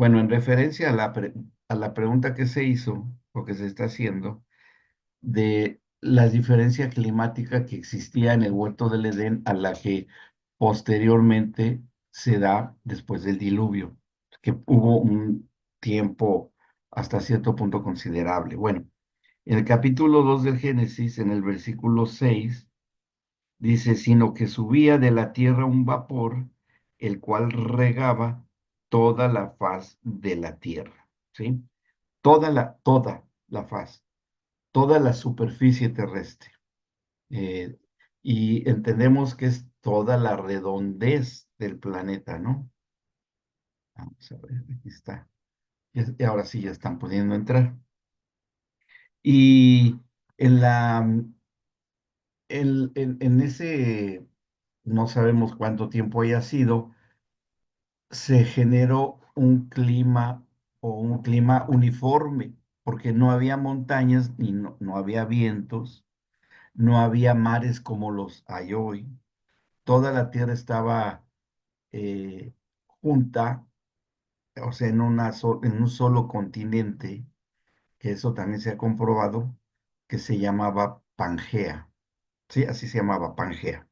Bueno, en referencia a a la pregunta que se hizo o que se está haciendo de la diferencia climática que existía en el huerto del Edén a la que posteriormente se da después del diluvio, que hubo un tiempo hasta cierto punto considerable. Bueno, en el capítulo 2 del Génesis, en el versículo 6 dice, sino que subía de la tierra un vapor, el cual regaba toda la faz de la tierra, ¿sí? Toda la faz, toda la superficie terrestre. Eh, y entendemos que es toda la redondez del planeta, ¿no? Vamos a ver, aquí está. Y ahora sí ya están pudiendo entrar. Y en en ese, no sabemos cuánto tiempo haya sido, se generó un clima o un clima uniforme, porque no había montañas ni no había vientos, no había mares como los hay hoy. Toda la tierra estaba eh, junta, o sea, en un solo continente, que eso también se ha comprobado, que se llamaba Pangea. Sí, así se llamaba Pangea.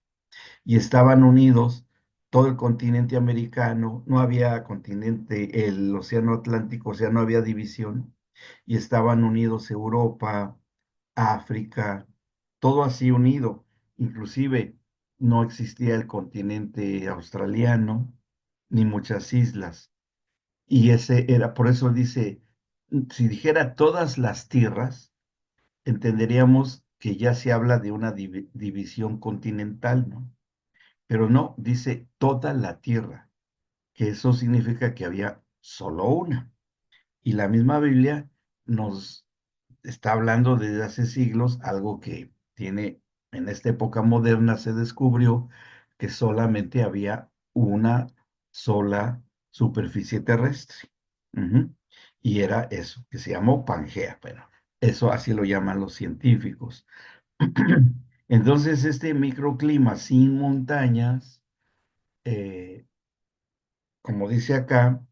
Y estaban unidos todo el continente americano, no había continente, el océano Atlántico, o sea, no había división, y estaban unidos Europa, África, todo así unido. Inclusive no existía el continente australiano, ni muchas islas. Y ese era, por eso dice, si dijera todas las tierras, entenderíamos que ya se habla de una división continental, ¿no? Pero no, dice toda la tierra, que eso significa que había solo una. Y la misma Biblia nos está hablando desde hace siglos, algo que tiene en esta época moderna se descubrió que solamente había una sola superficie terrestre. Ujú. Y era eso, que se llamó Pangea. Bueno, eso así lo llaman los científicos. Entonces, este microclima sin montañas, eh, como dice acá,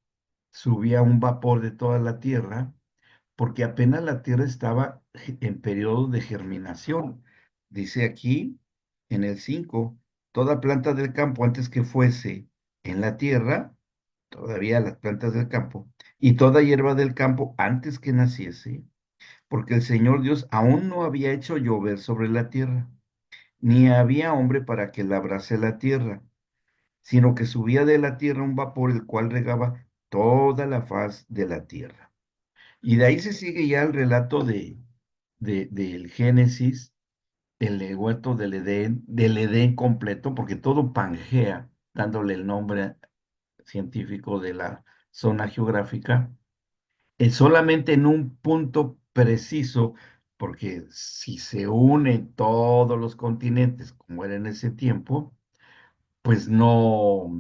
subía un vapor de toda la tierra, porque apenas la tierra estaba en periodo de germinación. Dice aquí en el 5, toda planta del campo antes que fuese en la tierra, todavía las plantas del campo, y toda hierba del campo antes que naciese, porque el Señor Dios aún no había hecho llover sobre la tierra, ni había hombre para que labrase la tierra, sino que subía de la tierra un vapor el cual regaba toda la faz de la tierra. Y de ahí se sigue ya el relato del Génesis, el huerto del Edén completo, porque todo Pangea, dándole el nombre científico de la zona geográfica, es solamente en un punto preciso, porque si se unen todos los continentes, como era en ese tiempo, pues no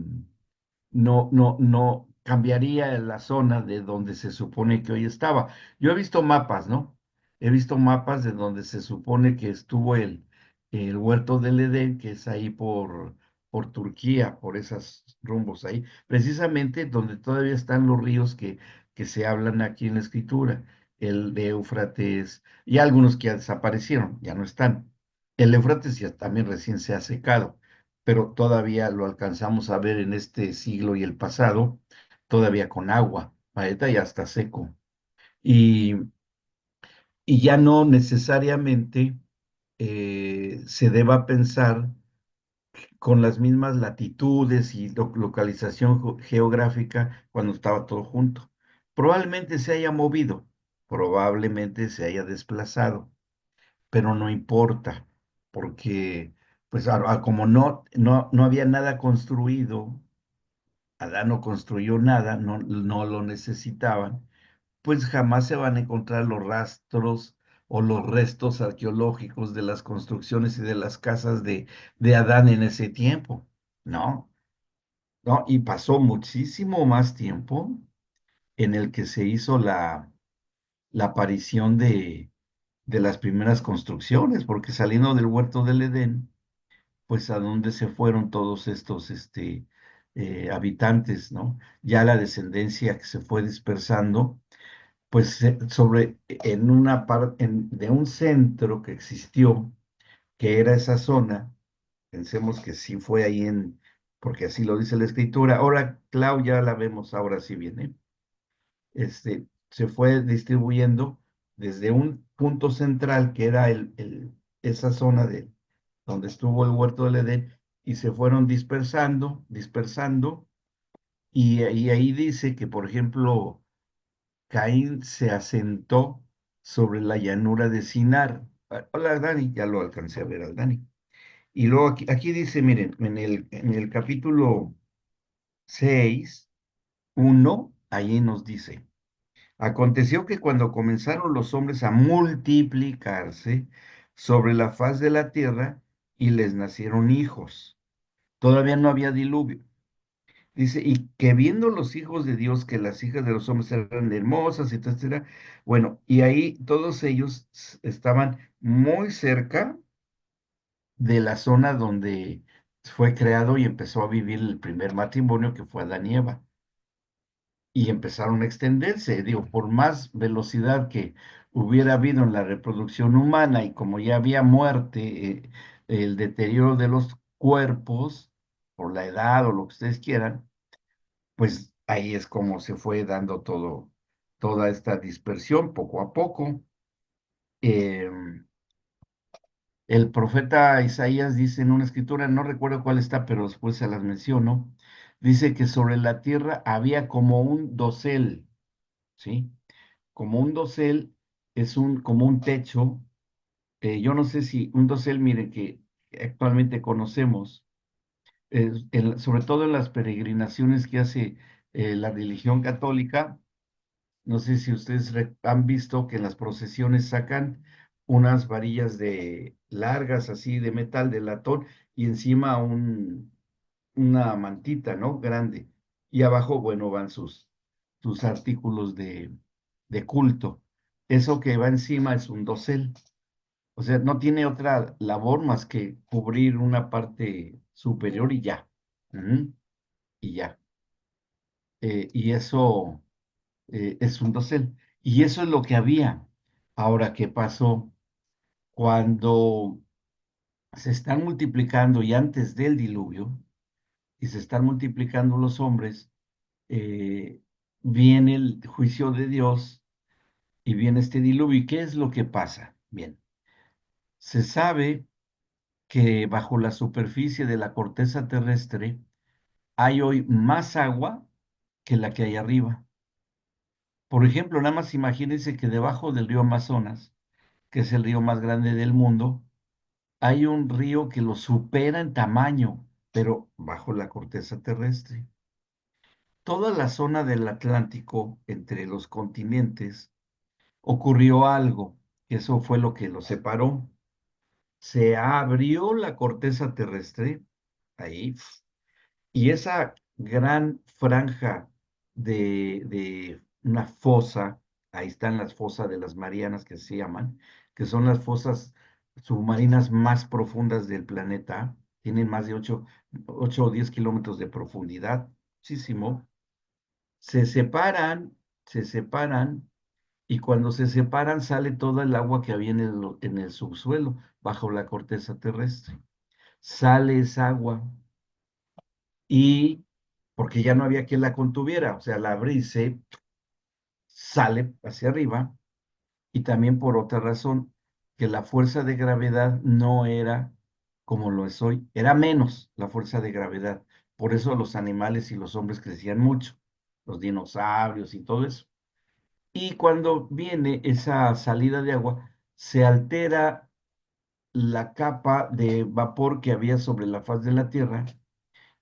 cambiaría la zona de donde se supone que hoy estaba. Yo he visto mapas, ¿no? He visto mapas de donde se supone que estuvo el huerto del Edén, que es ahí por Turquía, por esos rumbos ahí, precisamente donde todavía están los ríos que se hablan aquí en la escritura, el de Éufrates, y algunos que ya desaparecieron, ya no están. El Éufrates ya también recién se ha secado, pero todavía lo alcanzamos a ver en este siglo y el pasado, todavía con agua, ahorita ya está seco. Y, y ya no necesariamente se deba pensar con las mismas latitudes y localización geográfica cuando estaba todo junto. Probablemente se haya movido, probablemente se haya desplazado, pero no importa, porque pues como no había nada construido, Adán no construyó nada, no lo necesitaban, pues jamás se van a encontrar los rastros o los restos arqueológicos de las construcciones y de las casas de Adán en ese tiempo. No, no, y pasó muchísimo más tiempo en el que se hizo la aparición de las primeras construcciones, porque saliendo del huerto del Edén, pues a dónde se fueron todos estos, habitantes, ¿no? Ya la descendencia que se fue dispersando, pues en una parte de un centro que existió, que era esa zona, pensemos que sí fue ahí porque así lo dice la escritura. Ahora, Clau, ya la vemos, ahora sí viene. Se fue distribuyendo desde un punto central que era esa zona donde estuvo el huerto del Edén y se fueron dispersando, dispersando, y ahí dice que, por ejemplo, Caín se asentó sobre la llanura de Sinar. Hola, Dani, ya lo alcancé a ver al Dani. Y luego aquí dice, miren, en el capítulo 6:1, ahí nos dice. Aconteció que cuando comenzaron los hombres a multiplicarse sobre la faz de la tierra y les nacieron hijos, todavía no había diluvio. Dice, y que viendo los hijos de Dios que las hijas de los hombres eran hermosas, etcétera, bueno, y ahí todos ellos estaban muy cerca de la zona donde fue creado y empezó a vivir el primer matrimonio que fue Adán y Eva. Y empezaron a extenderse. Digo, por más velocidad que hubiera habido en la reproducción humana y como ya había muerte, el deterioro de los cuerpos, por la edad o lo que ustedes quieran, pues ahí es como se fue dando toda esta dispersión poco a poco. Em, el profeta Isaías dice en una escritura, no recuerdo cuál está, pero después se las menciono, dice que sobre la tierra había como un dosel, ¿sí? Como un dosel es como un techo. Yo no sé si un dosel, mire, que actualmente conocemos, sobre todo en las peregrinaciones que hace la religión católica. No sé si ustedes han visto que en las procesiones sacan unas varillas de largas así de metal, de latón, y encima una mantita, ¿no? Grande. Y abajo, bueno, van sus artículos de culto. Eso que va encima es un dosel. O sea, no tiene otra labor más que cubrir una parte superior y ya. Ujú, y ya. Y eso es un dosel. Y eso es lo que había. Ahora, ¿qué pasó? Cuando se están multiplicando y antes del diluvio, y se están multiplicando los hombres, eh, viene el juicio de Dios y viene este diluvio. ¿Y qué es lo que pasa? Bien, se sabe que bajo la superficie de la corteza terrestre hay hoy más agua que la que hay arriba. Por ejemplo, nada más imagínense que debajo del río Amazonas, que es el río más grande del mundo, hay un río que lo supera en tamaño, pero bajo la corteza terrestre. Toda la zona del Atlántico, entre los continentes, ocurrió algo, que eso fue lo que lo separó. Se abrió la corteza terrestre, ahí, y esa gran franja de una fosa, ahí están las fosas de las Marianas que se llaman, que son las fosas submarinas más profundas del planeta, tienen más de 8 o 10 kilómetros de profundidad, muchísimo. Se separan, se separan, y cuando se separan sale toda el agua que había en el subsuelo, bajo la corteza terrestre. Sale esa agua y porque ya no había quien la contuviera, o sea, la brisa sale hacia arriba, y también por otra razón, que la fuerza de gravedad no era como lo es hoy, era menos la fuerza de gravedad. Por eso los animales y los hombres crecían mucho, los dinosaurios y todo eso. Y cuando viene esa salida de agua, se altera la capa de vapor que había sobre la faz de la Tierra,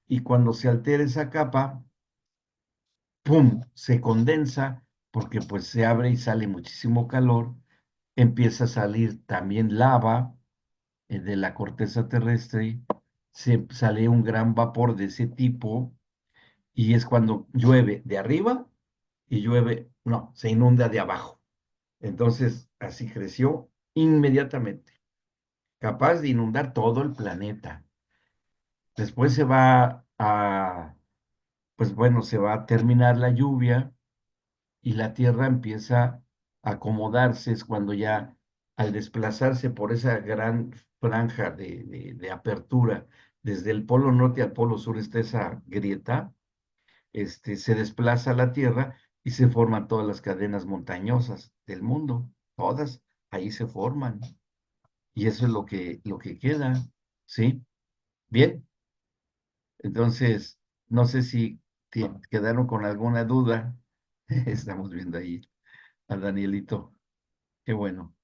y cuando se altera esa capa, ¡pum!, se condensa porque pues se abre y sale muchísimo calor, empieza a salir también lava de la corteza terrestre, sale un gran vapor de ese tipo, y es cuando llueve de arriba y llueve, no, se inunda de abajo. Entonces, así creció inmediatamente, capaz de inundar todo el planeta. Después se va a pues bueno, se va a terminar la lluvia y la Tierra empieza a acomodarse, es cuando ya al desplazarse por esa gran franja de apertura, desde el polo norte al polo sur está esa grieta, se desplaza la Tierra y se forman todas las cadenas montañosas del mundo, todas ahí se forman. Y eso es lo que queda, ¿sí? Bien, entonces, no sé si quedaron con alguna duda. Estamos viendo ahí a Danielito. Qué bueno.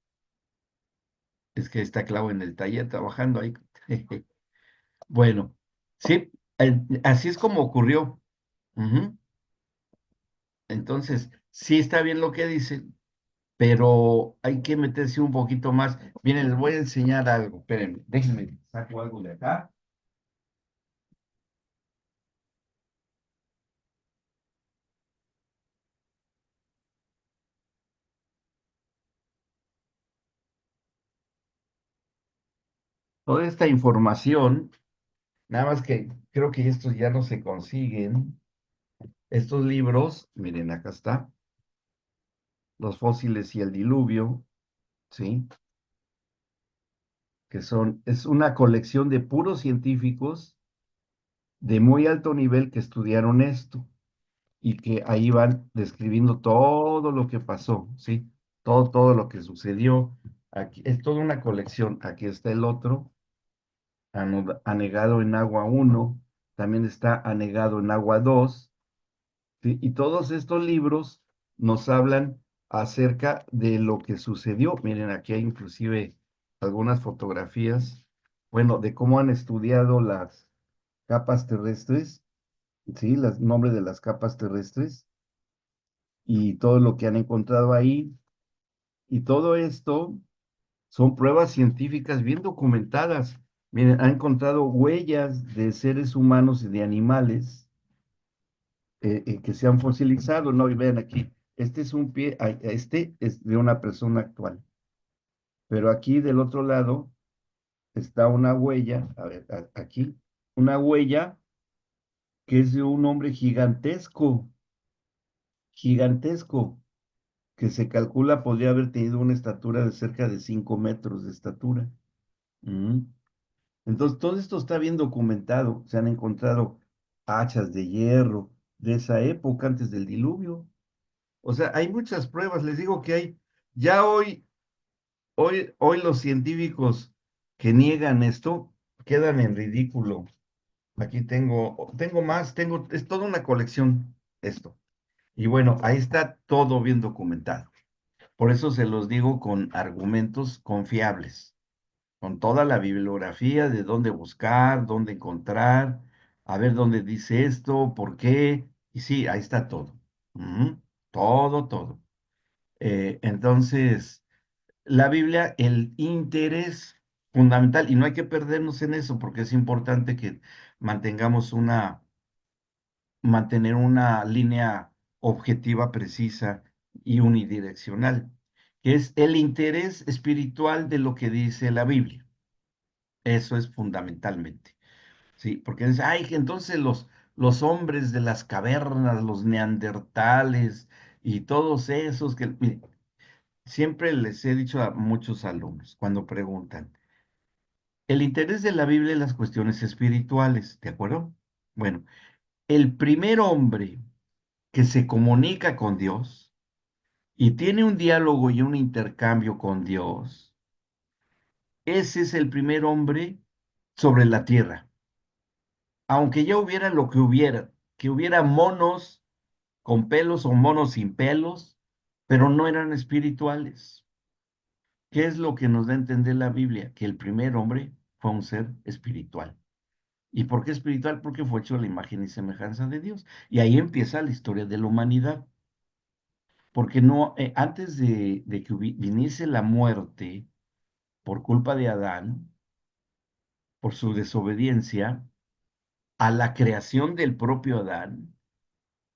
Es que está Clau en el taller trabajando ahí. Bueno, sí, así es como ocurrió. Ujú. Entonces, sí está bien lo que dicen, pero hay que meterse un poquito más. Miren, les voy a enseñar algo. Espérenme, déjenme, saco algo de acá. Toda esta información, nada más que creo que estos ya no se consiguen. Estos libros, miren, acá está, Los fósiles y el diluvio, ¿sí? Es una colección de puros científicos de muy alto nivel que estudiaron esto y que ahí van describiendo todo lo que pasó, ¿sí? Todo lo que sucedió. Aquí, es toda una colección. Aquí está el otro, anegado en agua uno, también está anegado en agua 2. ¿Sí? Y todos estos libros nos hablan acerca de lo que sucedió. Miren, aquí hay inclusive algunas fotografías, bueno, de cómo han estudiado las capas terrestres, ¿sí? Los nombres de las capas terrestres y todo lo que han encontrado ahí. Y todo esto son pruebas científicas bien documentadas. Miren, han encontrado huellas de seres humanos y de animales que se han fosilizado, ¿no? Y vean aquí, este es un pie, este es de una persona actual, pero aquí del otro lado está una huella, a ver, aquí, una huella que es de un hombre gigantesco, gigantesco, que se calcula podría haber tenido una estatura de cerca de 5 metros de estatura. Mm. Entonces, todo esto está bien documentado, se han encontrado hachas de hierro de esa época antes del diluvio. O sea, hay muchas pruebas, les digo que hay, ya hoy los científicos que niegan esto quedan en ridículo. Aquí tengo más, es toda una colección esto. Y bueno, ahí está todo bien documentado. Por eso se los digo con argumentos confiables, con toda la bibliografía de dónde buscar, dónde encontrar, a ver dónde dice esto, por qué. Y sí, ahí está todo. Ujú. Todo, todo. Entonces, la Biblia, el interés fundamental, y no hay que perdernos en eso, porque es importante que mantengamos mantener una línea objetiva, precisa y unidireccional, que es el interés espiritual de lo que dice la Biblia. Eso es fundamentalmente, ¿sí? Porque dice, ay, que entonces los hombres de las cavernas, los neandertales y todos esos que, mire, siempre les he dicho a muchos alumnos cuando preguntan, el interés de la Biblia en las cuestiones espirituales, ¿de acuerdo? Bueno, el primer hombre que se comunica con Dios y tiene un diálogo y un intercambio con Dios, ese es el primer hombre sobre la tierra. Aunque ya hubiera lo que hubiera monos con pelos o monos sin pelos, pero no eran espirituales. ¿Qué es lo que nos da a entender la Biblia? Que el primer hombre fue un ser espiritual. ¿Y por qué espiritual? Porque fue hecho a la imagen y semejanza de Dios. Y ahí empieza la historia de la humanidad. Porque no, antes de que viniese la muerte por culpa de Adán, por su desobediencia, a la creación del propio Adán,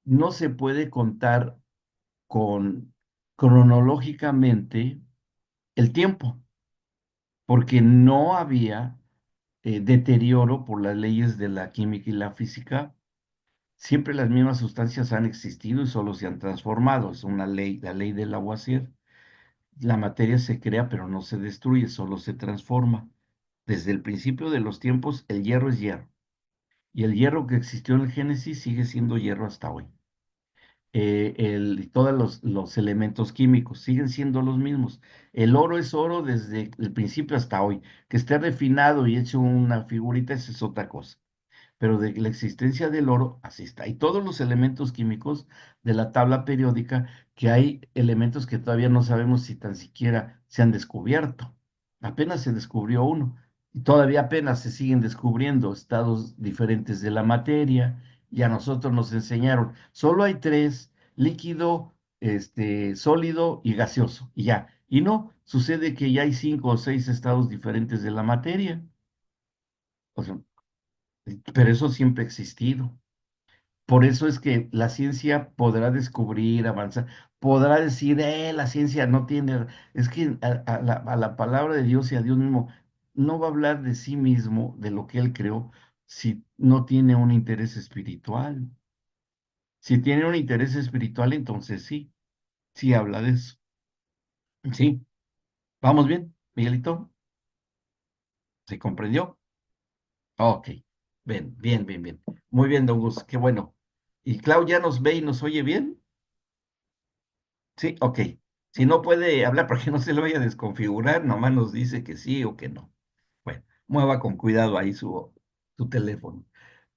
no se puede contar con cronológicamente el tiempo, porque no había deterioro por las leyes de la química y la física Siempre las mismas sustancias han existido y solo se han transformado. Es una ley, la ley del Lavoisier. La materia se crea, pero no se destruye, solo se transforma. Desde el principio de los tiempos, el hierro es hierro. Y el hierro que existió en el Génesis sigue siendo hierro hasta hoy. Todos los elementos químicos siguen siendo los mismos. El oro es oro desde el principio hasta hoy. Que esté refinado y hecho una figurita, esa es otra cosa, pero de la existencia del oro, así está. Y todos los elementos químicos de la tabla periódica, que hay elementos que todavía no sabemos si tan siquiera se han descubierto. Apenas se descubrió uno. Y todavía apenas se siguen descubriendo estados diferentes de la materia. Y a nosotros nos enseñaron, solo hay tres: líquido, sólido y gaseoso. Y ya. Y no, sucede que ya hay 5 o 6 estados diferentes de la materia. O sea, pero eso siempre ha existido. Por eso es que la ciencia podrá descubrir, avanzar, podrá decir, la ciencia no tiene, es que a la palabra de Dios y a Dios mismo no va a hablar de sí mismo, de lo que Él creó, si no tiene un interés espiritual. Si tiene un interés espiritual, entonces sí, sí habla de eso. Sí, vamos bien, Miguelito, ¿se comprendió? Ok, bien, bien, bien, bien. Muy bien, don Gus, qué bueno. ¿Y Clau ya nos ve y nos oye bien? Sí, ok. Si no puede hablar para que no se lo vaya a desconfigurar, nomás nos dice que sí o que no. Bueno, mueva con cuidado ahí su teléfono.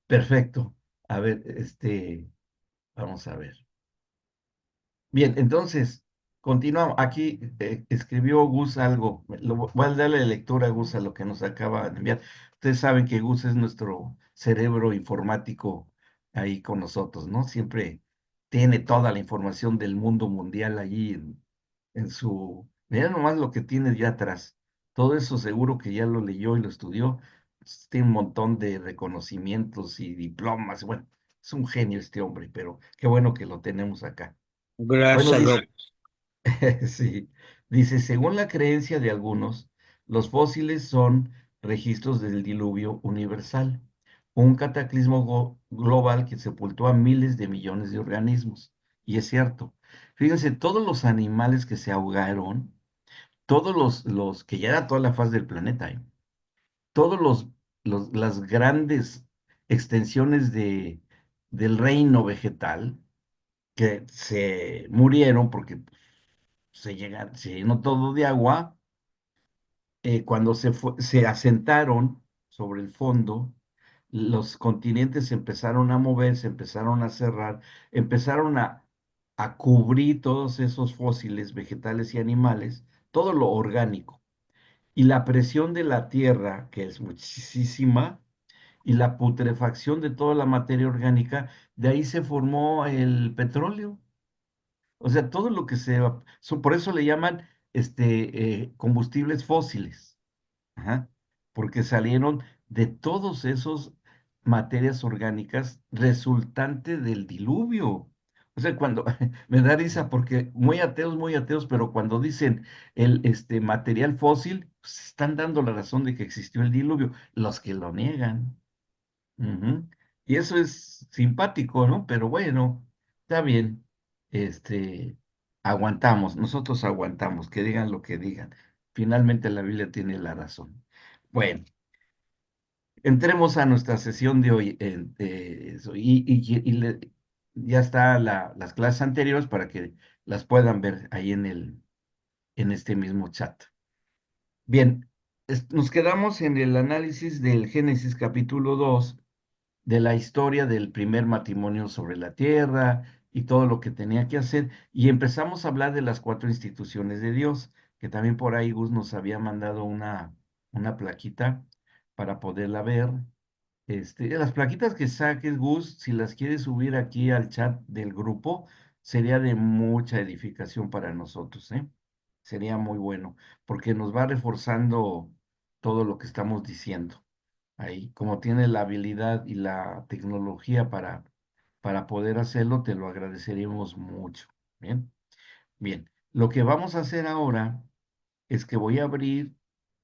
Perfecto. A ver, vamos a ver. Bien, entonces, continuamos. Aquí escribió Gus algo. Voy a darle lectura a Gus a lo que nos acaba de enviar. Ustedes saben que Gus es nuestro cerebro informático ahí con nosotros, ¿no? Siempre tiene toda la información del mundo mundial allí en su... Mira nomás lo que tiene ya atrás. Todo eso seguro que ya lo leyó y lo estudió. Tiene un montón de reconocimientos y diplomas. Bueno, es un genio este hombre, pero qué bueno que lo tenemos acá. Bueno, Gracias, dice, Rob. sí, dice, según la creencia de algunos, los fósiles son registros del diluvio universal, un cataclismo global que sepultó a miles de millones de organismos. Y es cierto. Fíjense, todos los animales que se ahogaron, todos los que ya era toda la faz del planeta, todos las grandes extensiones del reino vegetal que se murieron porque se llenó todo de agua. Cuando se asentaron sobre el fondo, los continentes se empezaron a mover, se empezaron a cerrar, empezaron a cubrir todos esos fósiles vegetales y animales, todo lo orgánico. Y la presión de la tierra, que es muchísima, y la putrefacción de toda la materia orgánica, de ahí se formó el petróleo. O sea, todo lo que por eso le llaman combustibles fósiles. Ajá, porque salieron de todos esos materias orgánicas resultante del diluvio. O sea, cuando me da risa porque muy ateos, pero cuando dicen el material fósil, pues, están dando la razón de que existió el diluvio, los que lo niegan. Ujú. Y eso es simpático, ¿no? Pero bueno, está bien. Este, aguantamos, nosotros aguantamos, que digan lo que digan. Finalmente la Biblia tiene la razón. Bueno, entremos a nuestra sesión de hoy. Ya está las clases anteriores para que las puedan ver ahí en este mismo chat. Bien, nos quedamos en el análisis del Génesis capítulo 2 de la historia del primer matrimonio sobre la tierra y todo lo que tenía que hacer. Y empezamos a hablar de las 4 instituciones de Dios, que también por ahí Gus nos había mandado una plaquita para poderla ver. Las plaquitas que saques, Gus, si las quieres subir aquí al chat del grupo, sería de mucha edificación para nosotros, ¿eh? Sería muy bueno, porque nos va reforzando todo lo que estamos diciendo ahí. Como tiene la habilidad y la tecnología para poder hacerlo, te lo agradeceríamos mucho. Bien, bien. Lo que vamos a hacer ahora es que voy a abrir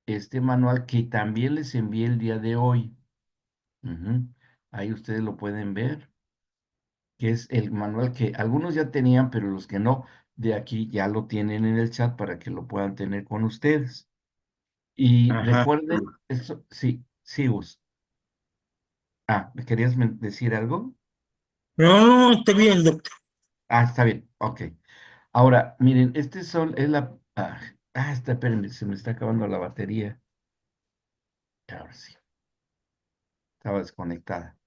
este manual que también les envié el día de hoy. Ujú. Ahí ustedes lo pueden ver. que es el manual que algunos ya tenían, pero los que no, de aquí ya lo tienen en el chat para que lo puedan tener con ustedes. Y Ajá. recuerden, eso, sí, sí, Gus. ¿Me querías decir algo? No, no, está bien, doctor. Está bien, ok. Ahora, miren, espérenme, se me está acabando la batería. Ahora sí, estaba desconectada.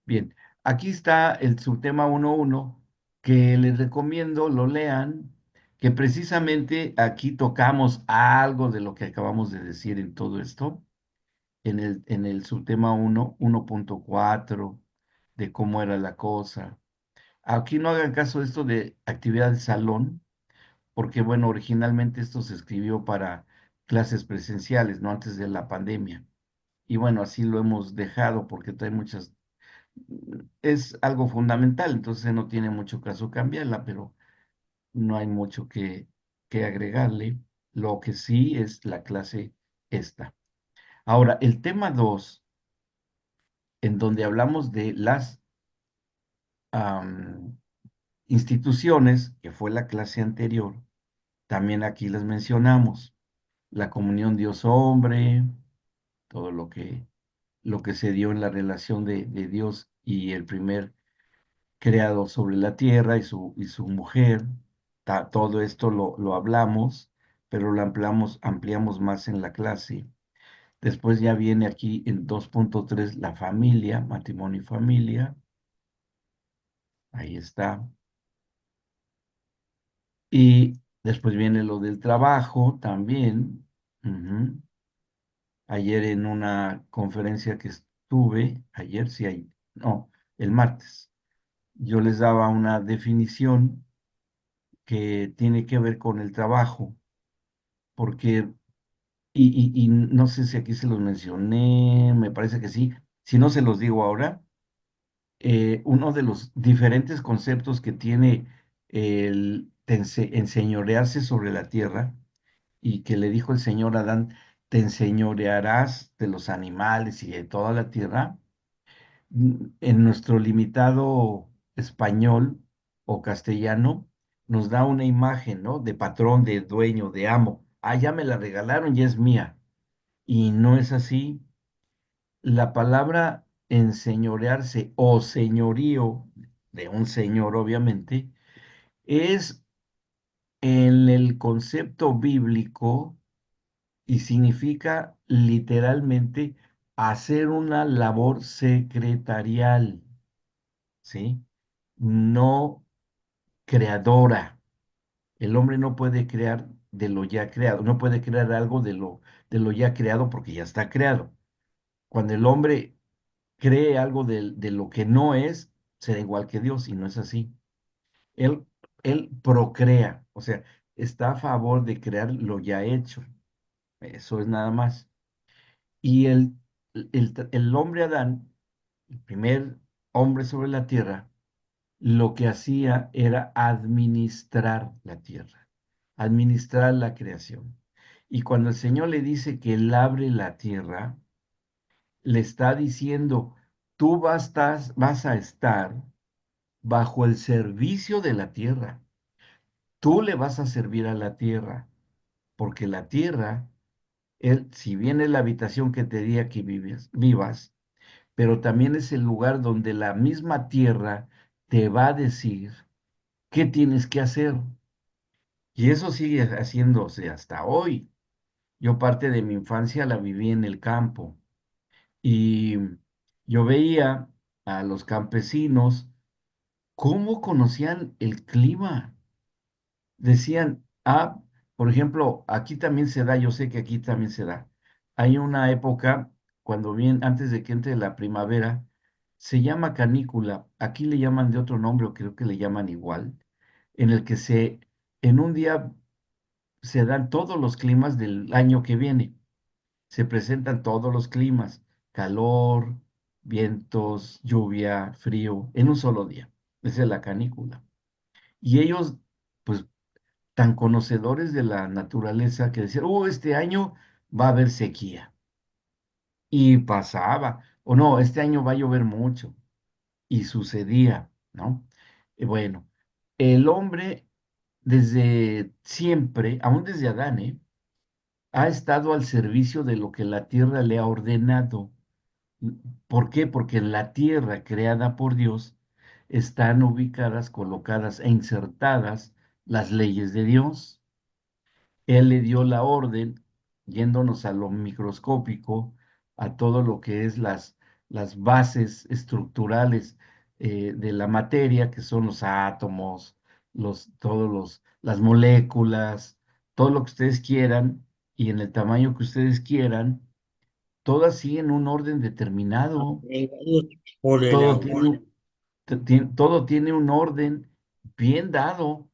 Bien, aquí está el subtema 1.1 que les recomiendo lo lean, que precisamente aquí tocamos algo de lo que acabamos de decir en todo esto, en el subtema 1.4 de cómo era la cosa. Aquí no hagan caso de esto de actividad de salón, porque bueno, originalmente esto se escribió para clases presenciales, no antes de la pandemia. Y bueno, así lo hemos dejado porque hay muchas, es algo fundamental, entonces no tiene mucho caso cambiarla, pero no hay mucho que agregarle. Lo que sí es la clase esta. Ahora, el tema 2 en donde hablamos de las am, instituciones, que fue la clase anterior, también aquí las mencionamos. La comunión Dios-hombre, todo lo que se dio en la relación de Dios y el primer creado sobre la tierra y su mujer. Todo esto lo hablamos, pero lo ampliamos más en la clase. Después ya viene aquí en 2.3 la familia, matrimonio y familia. Ahí está. Y después viene lo del trabajo también. Ujú. Ayer en una conferencia que estuve, ayer sí, no, el martes, yo les daba una definición que tiene que ver con el trabajo, porque, y no sé si aquí se los mencioné, me parece que sí, si no se los digo ahora, uno de los diferentes conceptos que tiene el enseñorearse sobre la tierra y que le dijo el Señor a Adán, te enseñorearás de los animales y de toda la tierra, en nuestro limitado español o castellano, nos da una imagen, ¿no? De patrón, de dueño, de amo. Ya me la regalaron, ya es mía. Y no es así. La palabra enseñorearse o señorío, de un señor, obviamente, es en el concepto bíblico y significa literalmente hacer una labor secretarial, ¿sí? No creadora. El hombre no puede crear de lo ya creado, no puede crear algo de lo ya creado porque ya está creado. Cuando el hombre cree algo de lo que no es, será igual que Dios y no es así. Él, él procrea, o sea, está a favor de crear lo ya hecho. Eso es nada más. Y el hombre Adán, el primer hombre sobre la tierra, lo que hacía era administrar la tierra, administrar la creación. Y cuando el Señor le dice que Él abre la tierra, le está diciendo, tú vas a estar bajo el servicio de la tierra. Tú le vas a servir a la tierra, porque la tierra, si bien es la habitación que te di que vivas, pero también es el lugar donde la misma tierra te va a decir qué tienes que hacer. Y eso sigue haciéndose hasta hoy. Yo parte de mi infancia la viví en el campo y yo veía a los campesinos cómo conocían el clima. Decían, por ejemplo, aquí también se da, yo sé que aquí también se da. Hay una época, cuando bien, antes de que entre la primavera, se llama canícula. Aquí le llaman de otro nombre, o creo que le llaman igual, en el que en un día se dan todos los climas del año que viene. Se presentan todos los climas, calor, vientos, lluvia, frío, en un solo día. Esa es la canícula. Y ellos, pues, tan conocedores de la naturaleza que decían, este año va a haber sequía. Y pasaba, o no, este año va a llover mucho. Y sucedía, ¿no? Bueno, el hombre desde siempre, aún desde Adán, ha estado al servicio de lo que la tierra le ha ordenado. ¿Por qué? Porque en la tierra creada por Dios están ubicadas, colocadas e insertadas las leyes de Dios. Él le dio la orden, yéndonos a lo microscópico, a todo lo que es las bases estructurales de la materia, que son los átomos, las moléculas, todo lo que ustedes quieran y en el tamaño que ustedes quieran, todas siguen un orden determinado, agregados por el todo agua. tiene, todo tiene un orden bien dado.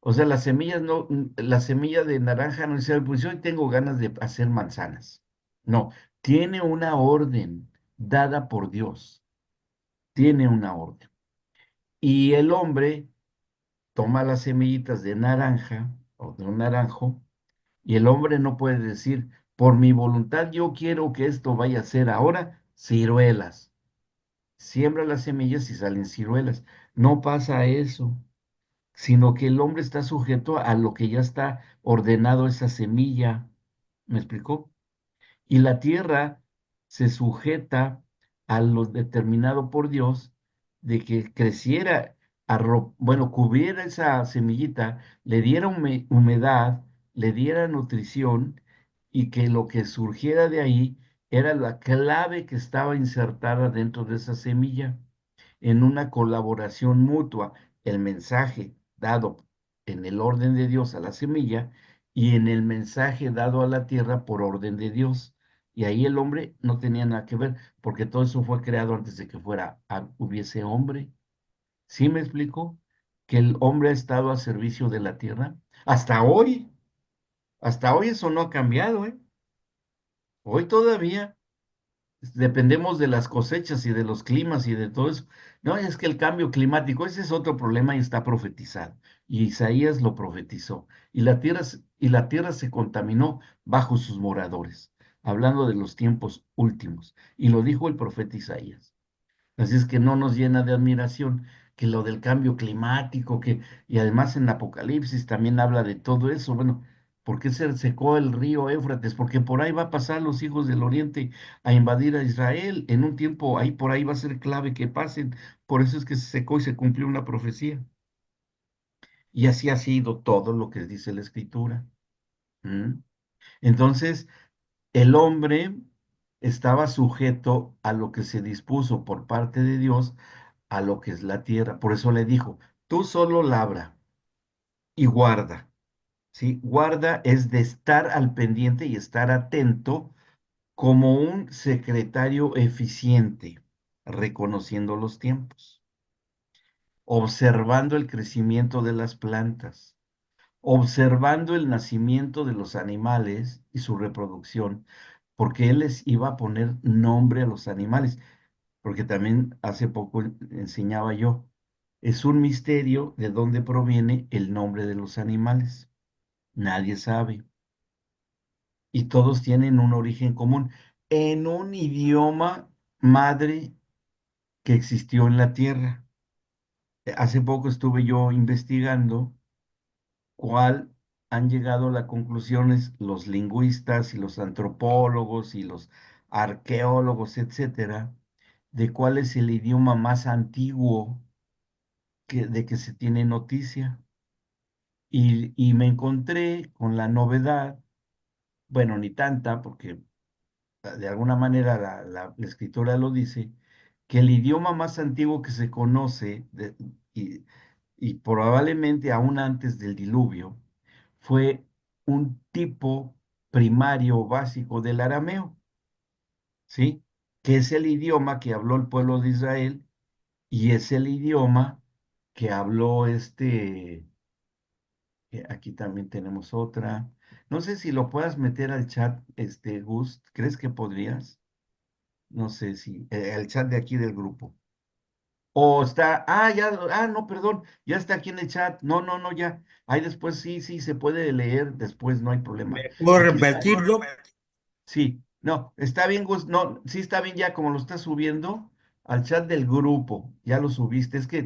O sea, las semillas no, la semilla de naranja no dice, pues hoy tengo ganas de hacer manzanas. No, tiene una orden dada por Dios, tiene una orden. Y el hombre toma las semillitas de naranja o de un naranjo, y el hombre no puede decir, por mi voluntad yo quiero que esto vaya a ser ahora ciruelas. Siembra las semillas y salen ciruelas. No pasa eso, sino que el hombre está sujeto a lo que ya está ordenado esa semilla. ¿Me explicó? Y la tierra se sujeta a lo determinado por Dios de que creciera, bueno, cubriera esa semillita, le diera humedad, le diera nutrición y que lo que surgiera de ahí era la clave que estaba insertada dentro de esa semilla en una colaboración mutua, el mensaje dado en el orden de Dios a la semilla y en el mensaje dado a la tierra por orden de Dios. Y ahí el hombre no tenía nada que ver, porque todo eso fue creado antes de que hubiese hombre. ¿Sí me explico? Que el hombre ha estado a servicio de la tierra hasta hoy eso no ha cambiado, ¿eh? Hoy todavía dependemos de las cosechas y de los climas y de todo eso. No, es que el cambio climático, ese es otro problema y está profetizado. Y Isaías lo profetizó. Y la tierra se contaminó bajo sus moradores, hablando de los tiempos últimos. Y lo dijo el profeta Isaías. Así es que no nos llena de admiración que lo del cambio climático, y además en Apocalipsis también habla de todo eso. Bueno, ¿por qué se secó el río Éufrates? Porque por ahí va a pasar los hijos del oriente a invadir a Israel. En un tiempo ahí por ahí va a ser clave que pasen. Por eso es que se secó y se cumplió una profecía. Y así ha sido todo lo que dice la Escritura. ¿Mm? Entonces, el hombre estaba sujeto a lo que se dispuso por parte de Dios a lo que es la tierra. Por eso le dijo, tú solo labra y guarda, ¿sí? Guarda es de estar al pendiente y estar atento como un secretario eficiente, reconociendo los tiempos, observando el crecimiento de las plantas, observando el nacimiento de los animales y su reproducción, porque él les iba a poner nombre a los animales. Porque también hace poco enseñaba yo, es un misterio de dónde proviene el nombre de los animales. Nadie sabe. Y todos tienen un origen común en un idioma madre que existió en la tierra. Hace poco estuve yo investigando cuál han llegado a las conclusiones los lingüistas y los antropólogos y los arqueólogos, etcétera, de cuál es el idioma más antiguo de que se tiene noticia. Y me encontré con la novedad, bueno, ni tanta, porque de alguna manera la escritora lo dice, que el idioma más antiguo que se conoce, y probablemente aún antes del diluvio, fue un tipo primario básico del arameo, ¿sí? Que es el idioma que habló el pueblo de Israel y es el idioma que habló aquí también tenemos otra. No sé si lo puedas meter al chat, Gus. ¿Crees que podrías? No sé si, el chat de aquí del grupo. O está, ya, no, perdón, ya está aquí en el chat. No, no, no, ya. Ahí después sí, sí, se puede leer después, no hay problema. ¿Me puedo Aquí está. repetirlo? Sí, no, está bien, Gus. No, sí está bien ya como lo estás subiendo al chat del grupo. Ya lo subiste. Es que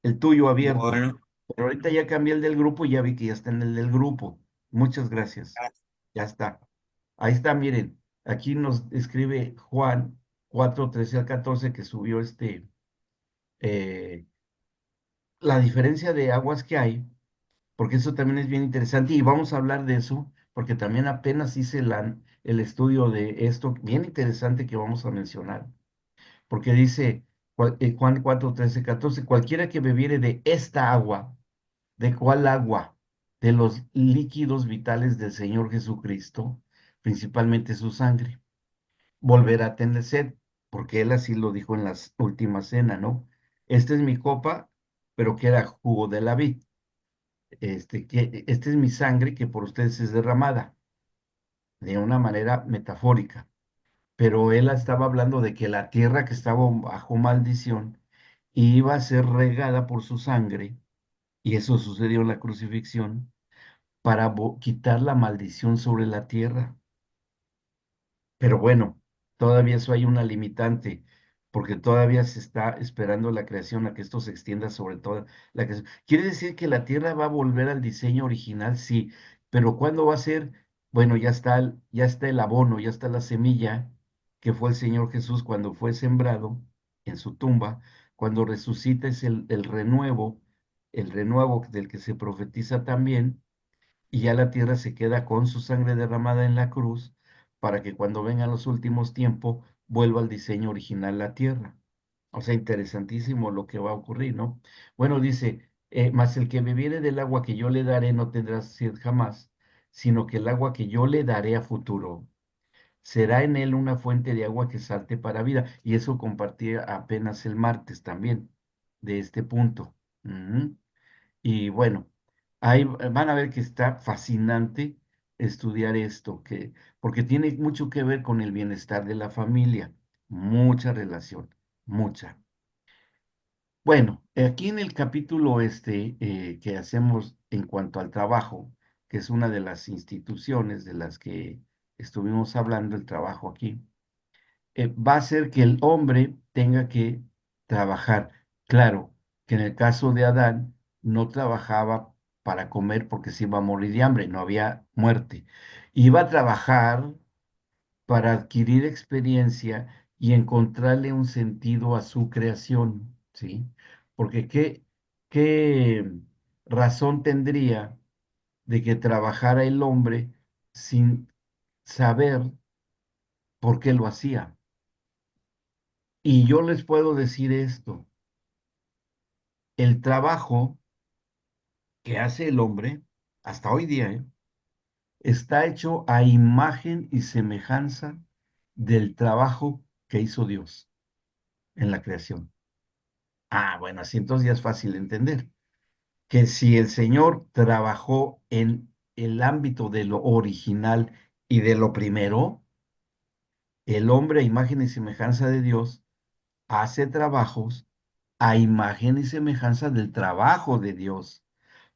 el tuyo abierto. Bueno, Pero ahorita ya cambié el del grupo y ya vi que ya está en el del grupo. Muchas gracias. Ya está. Ahí está, miren. Aquí nos escribe Juan 4:13 al 14 que subió eh, la diferencia de aguas que hay, porque eso también es bien interesante y vamos a hablar de eso, porque también apenas hice el estudio de esto, bien interesante que vamos a mencionar, porque dice Juan 4:13 al 14 cualquiera que bebiere de esta agua, ¿de cuál agua? De los líquidos vitales del Señor Jesucristo, principalmente su sangre, volverá a tener sed, porque él así lo dijo en las últimas cena, ¿no? Esta es mi copa, pero que era jugo de la vid. Esta es mi sangre que por ustedes es derramada, de una manera metafórica. Pero él estaba hablando de que la tierra que estaba bajo maldición iba a ser regada por su sangre, y eso sucedió en la crucifixión, para quitar la maldición sobre la tierra. Pero bueno, todavía eso hay una limitante, porque todavía se está esperando la creación a que esto se extienda sobre toda la creación. ¿Quiere decir que la Tierra va a volver al diseño original? Sí, pero ¿cuándo va a ser? Bueno, ya está el abono, ya está la semilla que fue el Señor Jesús cuando fue sembrado en su tumba, cuando resucita es el renuevo del que se profetiza también y ya la tierra se queda con su sangre derramada en la cruz para que cuando vengan los últimos tiempos vuelva al diseño original la tierra. O sea, interesantísimo lo que va a ocurrir, ¿no? Bueno, dice, mas el que bebiere del agua que yo le daré no tendrá sed jamás, sino que el agua que yo le daré a futuro será en él una fuente de agua que salte para vida. Y eso compartí apenas el martes también, de este punto. Ujú. Y bueno, ahí van a ver que está fascinante estudiar esto, porque tiene mucho que ver con el bienestar de la familia, mucha relación, mucha. Bueno, aquí en el capítulo que hacemos en cuanto al trabajo, que es una de las instituciones de las que estuvimos hablando, el trabajo aquí va a ser que el hombre tenga que trabajar. Claro, que en el caso de Adán no trabajaba para comer porque se iba a morir de hambre, no había muerte. Iba a trabajar para adquirir experiencia y encontrarle un sentido a su creación, ¿sí? Porque qué razón tendría de que trabajara el hombre sin saber por qué lo hacía? Y yo les puedo decir esto, el trabajo que hace el hombre, hasta hoy día, está hecho a imagen y semejanza del trabajo que hizo Dios en la creación. Ah, bueno, así entonces ya es fácil entender que si el Señor trabajó en el ámbito de lo original y de lo primero, el hombre a imagen y semejanza de Dios hace trabajos a imagen y semejanza del trabajo de Dios.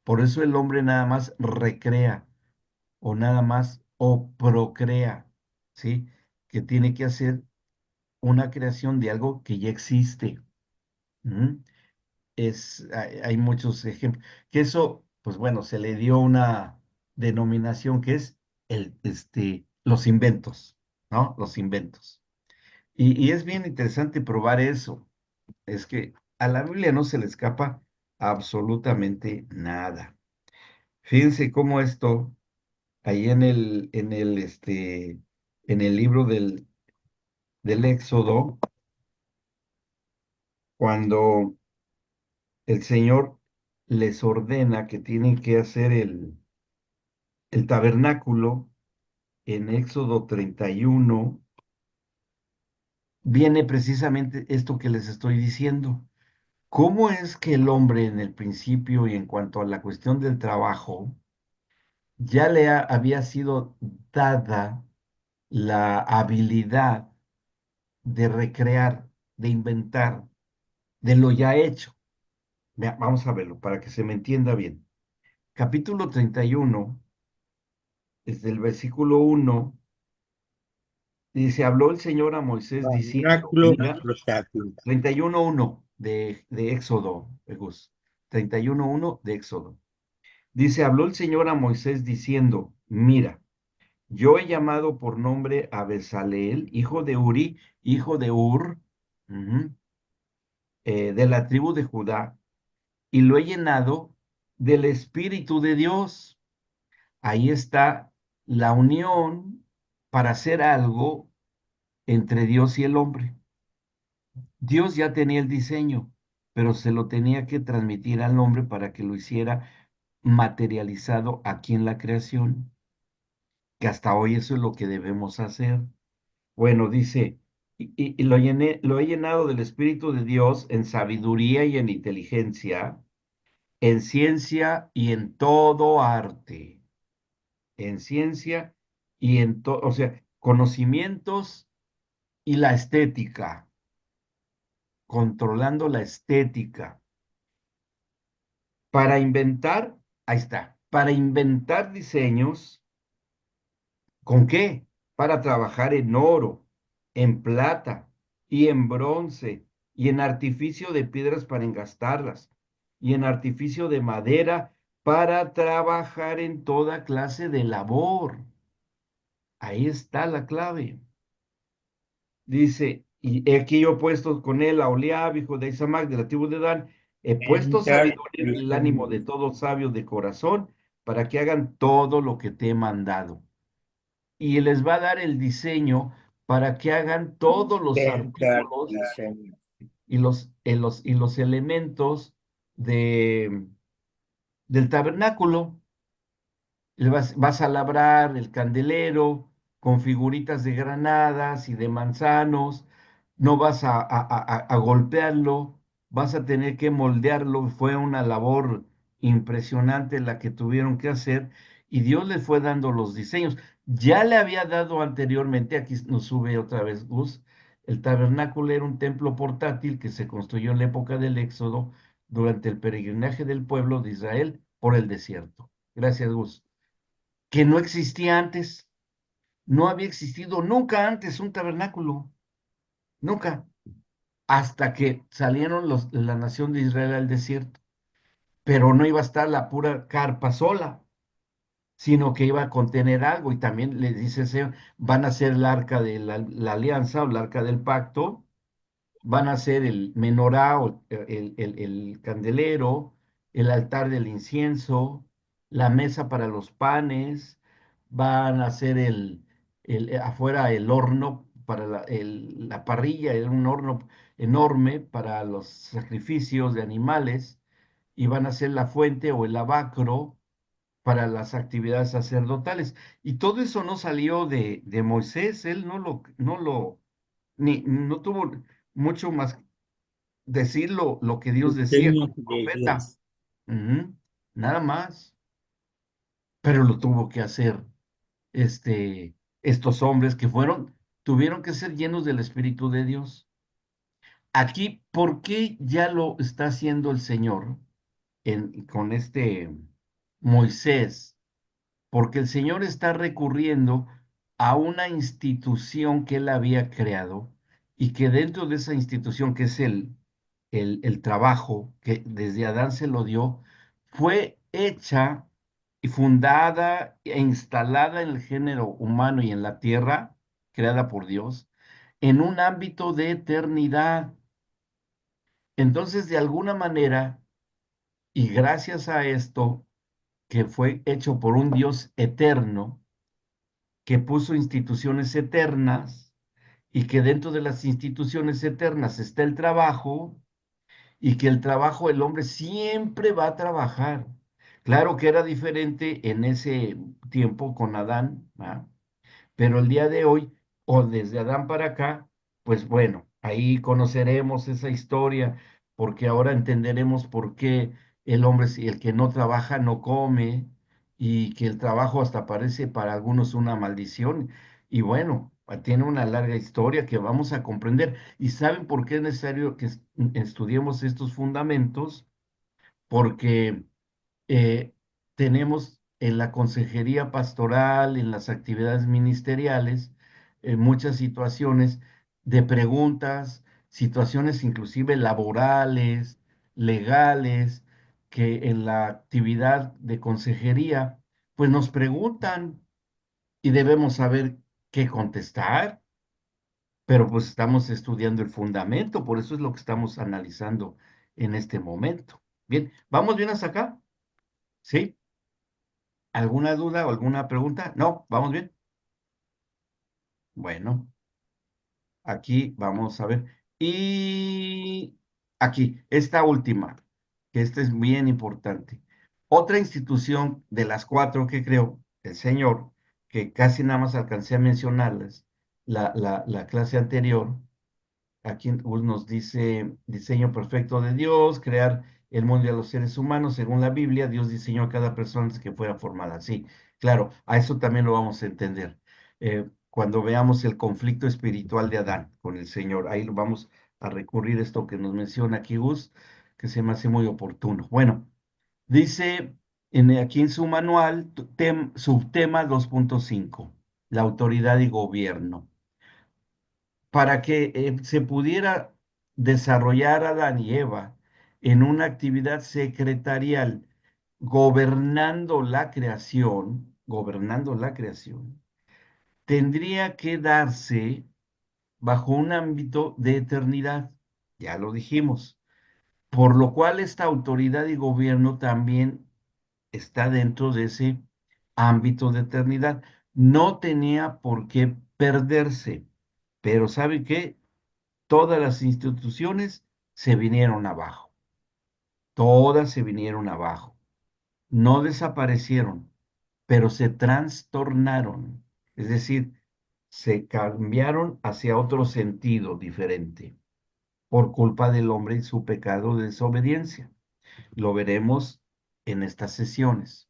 Por eso el hombre nada más recrea o nada más o procrea, ¿sí? Que tiene que hacer una creación de algo que ya existe. ¿Mm? Hay muchos ejemplos. Que eso, pues bueno, se le dio una denominación que es los inventos, ¿no? Los inventos. Y es bien interesante probar eso. Es que a la Biblia no se le escapa absolutamente nada. Fíjense cómo esto, ahí en el libro del Éxodo, cuando el Señor les ordena que tienen que hacer el tabernáculo, en Éxodo 31, viene precisamente esto que les estoy diciendo. ¿Cómo es que el hombre en el principio y en cuanto a la cuestión del trabajo, ya había sido dada la habilidad de recrear, de inventar, de lo ya hecho? Vea, vamos a verlo para que se me entienda bien. Capítulo 31, desde el versículo 1, dice, habló el Señor a Moisés diciendo, tabernáculo, mira, los táculos. 31:1 de Éxodo, Gus. 31:1 de Éxodo. Dice, habló el Señor a Moisés diciendo, mira, yo he llamado por nombre a Bezaleel, hijo de Uri, hijo de Ur, ujú, de la tribu de Judá, y lo he llenado del Espíritu de Dios. Ahí está la unión para hacer algo entre Dios y el hombre. Dios ya tenía el diseño, pero se lo tenía que transmitir al hombre para que lo hiciera materializado aquí en la creación, que hasta hoy eso es lo que debemos hacer. Bueno, dice, y lo he llenado del Espíritu de Dios en sabiduría y en inteligencia, en ciencia y en todo arte, en ciencia y en todo, o sea, conocimientos y la estética, controlando la estética, para inventar, ahí está, para inventar diseños. ¿Con qué? Para trabajar en oro, en plata y en bronce y en artificio de piedras para engastarlas y en artificio de madera para trabajar en toda clase de labor. Ahí está la clave. Dice, y he aquí yo he puesto con él a Oliab, hijo de Isamac, de la tribu de Dan, he puesto Entrar sabiduría en el ánimo de diciendo, todo sabio de corazón para que hagan todo lo que te he mandado. Y les va a dar el diseño para que hagan todos los entrar artículos diciendo. y los elementos de, del tabernáculo. Vas a labrar el candelero con figuritas de granadas y de manzanos, no vas a golpearlo, vas a tener que moldearlo. Fue una labor impresionante la que tuvieron que hacer y Dios le fue dando los diseños. Ya le había dado anteriormente, aquí nos sube otra vez Gus, el tabernáculo era un templo portátil que se construyó en la época del Éxodo durante el peregrinaje del pueblo de Israel por el desierto. Gracias, Gus, que no existía antes, no había existido nunca antes un tabernáculo, nunca, hasta que salieron la nación de Israel al desierto, pero no iba a estar la pura carpa sola, sino que iba a contener algo, y también le dice el Señor, van a ser el arca de la alianza o el arca del pacto, van a ser el menorá o el candelero, el altar del incienso, la mesa para los panes, van a ser afuera el horno para la parrilla, era un horno enorme para los sacrificios de animales, y van a ser la fuente o el lavacro para las actividades sacerdotales. Y todo eso no salió de Moisés, él no tuvo mucho más decir lo que Dios decía Diseños como de profeta. Dios. Ujú, nada más. Pero lo tuvo que hacer estos hombres tuvieron que ser llenos del Espíritu de Dios. Aquí, ¿por qué ya lo está haciendo el Señor con este Moisés? Porque el Señor está recurriendo a una institución que él había creado y que dentro de esa institución, que es el trabajo que desde Adán se lo dio, fue hecha y fundada e instalada en el género humano y en la tierra, creada por Dios, en un ámbito de eternidad. Entonces, de alguna manera, y gracias a esto, que fue hecho por un Dios eterno, que puso instituciones eternas y que dentro de las instituciones eternas está el trabajo y que el trabajo el hombre siempre va a trabajar. Claro que era diferente en ese tiempo con Adán, ¿va? Pero el día de hoy, o desde Adán para acá, pues bueno, ahí conoceremos esa historia, porque ahora entenderemos por qué el hombre, si el que no trabaja, no come, y que el trabajo hasta parece para algunos una maldición. Y bueno, tiene una larga historia que vamos a comprender. ¿Y saben por qué es necesario que estudiemos estos fundamentos? Porque eh, tenemos en la consejería pastoral, en las actividades ministeriales, muchas situaciones de preguntas, situaciones inclusive laborales, legales, que en la actividad de consejería, pues nos preguntan y debemos saber qué contestar, pero pues estamos estudiando el fundamento, por eso es lo que estamos analizando en este momento. Bien, ¿vamos bien hasta acá? ¿Sí? ¿Alguna duda o alguna pregunta? No, ¿vamos bien? Bueno, aquí vamos a ver. Y aquí, esta última, que esta es bien importante. Otra institución de las cuatro que creó el señor, que casi nada más alcancé a mencionarlas, la clase anterior, aquí nos dice diseño perfecto de Dios, crear el mundo y a los seres humanos, según la Biblia, Dios diseñó a cada persona antes que fuera formada. Sí, claro, a eso también lo vamos a entender. Cuando veamos el conflicto espiritual de Adán con el Señor, ahí lo vamos a recurrir a esto que nos menciona aquí Gus, que se me hace muy oportuno. Bueno, dice aquí en su manual, subtema 2.5, la autoridad y gobierno para que se pudiera desarrollar Adán y Eva en una actividad secretarial, gobernando la creación, tendría que darse bajo un ámbito de eternidad, ya lo dijimos, por lo cual esta autoridad y gobierno también está dentro de ese ámbito de eternidad. No tenía por qué perderse, pero ¿sabe qué? Todas las instituciones se vinieron abajo, todas se vinieron abajo, no desaparecieron, pero se trastornaron, es decir, se cambiaron hacia otro sentido diferente por culpa del hombre y su pecado de desobediencia. Lo veremos en estas sesiones.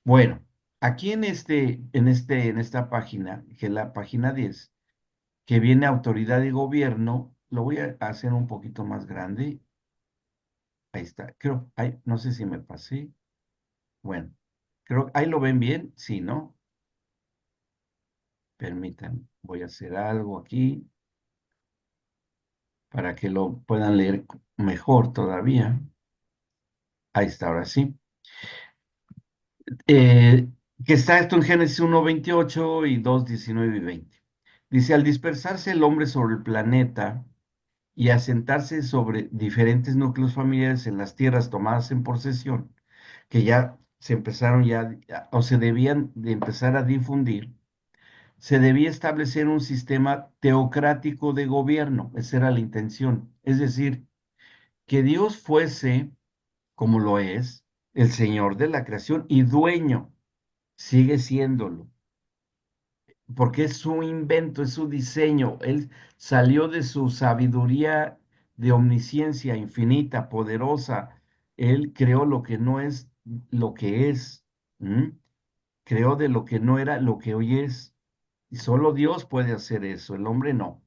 Bueno, aquí en esta página, que es la página 10, que viene autoridad y gobierno, lo voy a hacer un poquito más grande. Ahí está. Creo, ay, no sé si me pasé. Bueno, creo, ahí lo ven bien. Sí, ¿no? Permítanme. Voy a hacer algo aquí para que lo puedan leer mejor todavía. Ahí está, ahora sí. Eh, que está esto en Génesis 1:28 y 2:19 y 20. Dice, al dispersarse el hombre sobre el planeta y asentarse sobre diferentes núcleos familiares en las tierras tomadas en posesión, que ya se empezaron o se debían de empezar a difundir, se debía establecer un sistema teocrático de gobierno, esa era la intención, es decir, que Dios fuese, como lo es, el Señor de la creación y dueño, sigue siéndolo, porque es su invento, es su diseño, Él salió de su sabiduría de omnisciencia infinita, poderosa, Él creó lo que no es lo que es. ¿M? Creó de lo que no era lo que hoy es. Y solo Dios puede hacer eso, el hombre no.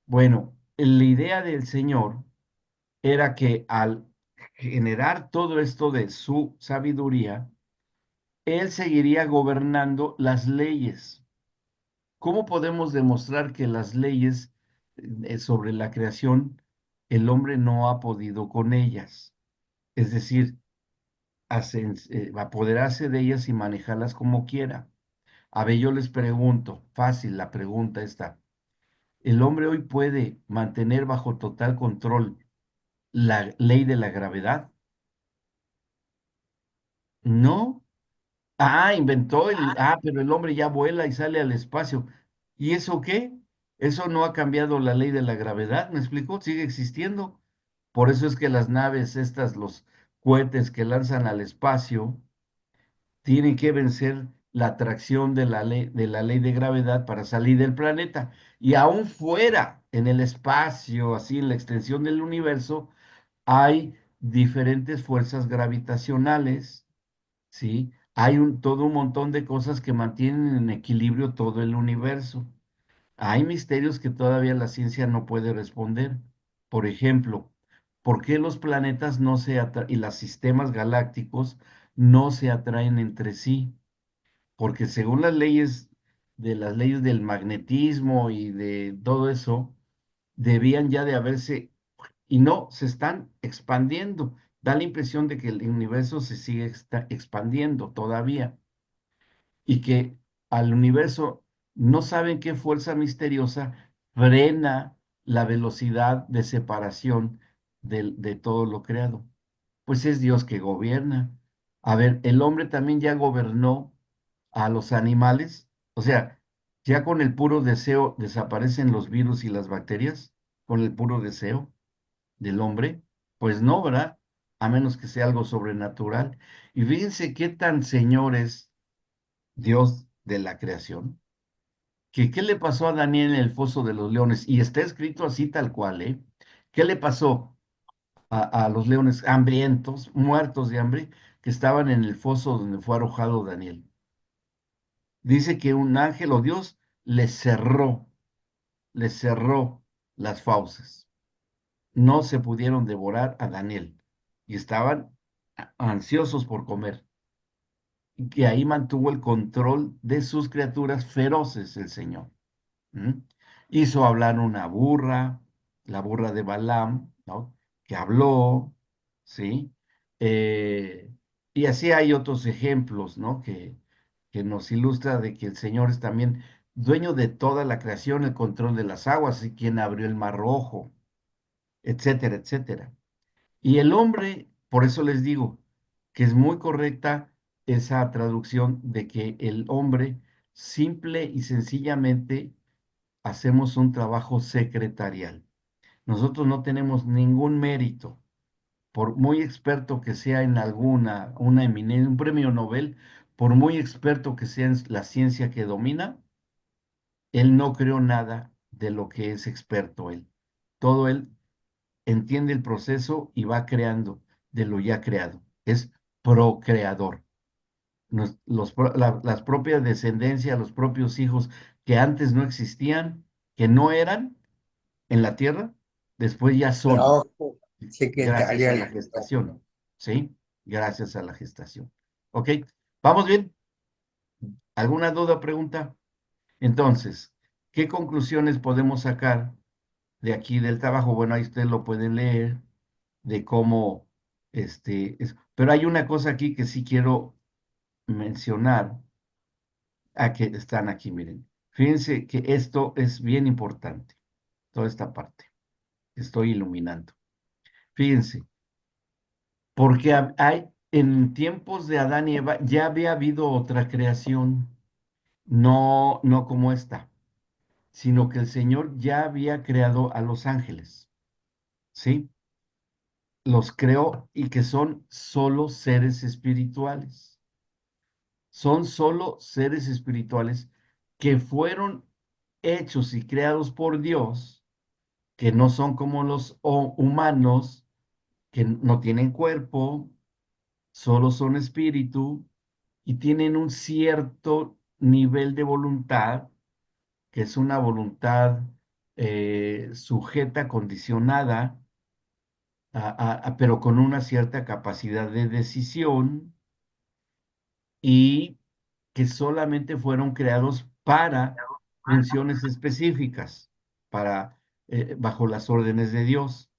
Bueno, la idea del Señor era que al generar todo esto de su sabiduría, Él seguiría gobernando las leyes. ¿Cómo podemos demostrar que las leyes sobre la creación, el hombre no ha podido con ellas? Es decir, apoderarse de ellas y manejarlas como quiera. A ver, yo les pregunto, fácil la pregunta está. ¿El hombre hoy puede mantener bajo total control la ley de la gravedad? No. Pero el hombre ya vuela y sale al espacio. ¿Y eso qué? Eso no ha cambiado la ley de la gravedad, ¿me explico? Sigue existiendo. Por eso es que las naves estas, los cohetes que lanzan al espacio, tienen que vencer la atracción de la ley de gravedad para salir del planeta. Y aún fuera, en el espacio, así en la extensión del universo, hay diferentes fuerzas gravitacionales, ¿sí? Hay todo un montón de cosas que mantienen en equilibrio todo el universo. Hay misterios que todavía la ciencia no puede responder. Por ejemplo, ¿por qué los planetas no se y los sistemas galácticos no se atraen entre sí? Porque según las leyes del magnetismo y de todo eso, debían ya de haberse, y no, se están expandiendo. da la impresión de que el universo se sigue expandiendo todavía y que al universo no saben qué fuerza misteriosa frena la velocidad de separación de todo lo creado. Pues es Dios que gobierna. A ver, el hombre también ya gobernó a los animales, o sea, ya con el puro deseo desaparecen los virus y las bacterias, con el puro deseo del hombre, pues no, ¿verdad? A menos que sea algo sobrenatural. Y fíjense qué tan señor es Dios de la creación, que qué le pasó a Daniel en el foso de los leones, y está escrito así tal cual, ¿eh? ¿Qué le pasó a los leones hambrientos, muertos de hambre, que estaban en el foso donde fue arrojado Daniel? Dice que un ángel o Dios les cerró las fauces. No se pudieron devorar a Daniel y estaban ansiosos por comer. Y que ahí mantuvo el control de sus criaturas feroces el Señor. ¿Mm? Hizo hablar una burra, la burra de Balaam, ¿no? Que habló, ¿sí? Eh, y así hay otros ejemplos, ¿no? Que nos ilustra de que el Señor es también dueño de toda la creación, el control de las aguas, y quien abrió el mar rojo, etcétera, etcétera. Y el hombre, por eso les digo que es muy correcta esa traducción de que el hombre simple y sencillamente hacemos un trabajo secretarial. Nosotros no tenemos ningún mérito, por muy experto que sea en alguna, una eminencia, un premio Nobel, por muy experto que sea en la ciencia que domina, él no creó nada de lo que es experto él. Todo él entiende el proceso y va creando de lo ya creado. Es procreador. Las propias descendencias, los propios hijos que antes no existían, que no eran en la tierra, después ya son, Trabajo gracias a la secretarial. gestación, ¿sí? Gracias a la gestación. ¿Ok? ¿Vamos bien? ¿Alguna duda, pregunta? Entonces, ¿qué conclusiones podemos sacar de aquí del trabajo? Bueno, ahí ustedes lo pueden leer, de cómo, pero hay una cosa aquí que sí quiero mencionar, a que están aquí, miren. Fíjense que esto es bien importante, toda esta parte que estoy iluminando. Fíjense, porque hay, en tiempos de Adán y Eva ya había habido otra creación, no como esta, sino que el Señor ya había creado a los ángeles, ¿sí? Los creó y que son solo seres espirituales. Son solo seres espirituales que fueron hechos y creados por Dios, que no son como los humanos, que no tienen cuerpo, solo son espíritu y tienen un cierto nivel de voluntad, que es una voluntad sujeta, condicionada, pero con una cierta capacidad de decisión y que solamente fueron creados para funciones específicas, para, bajo las órdenes de Dios.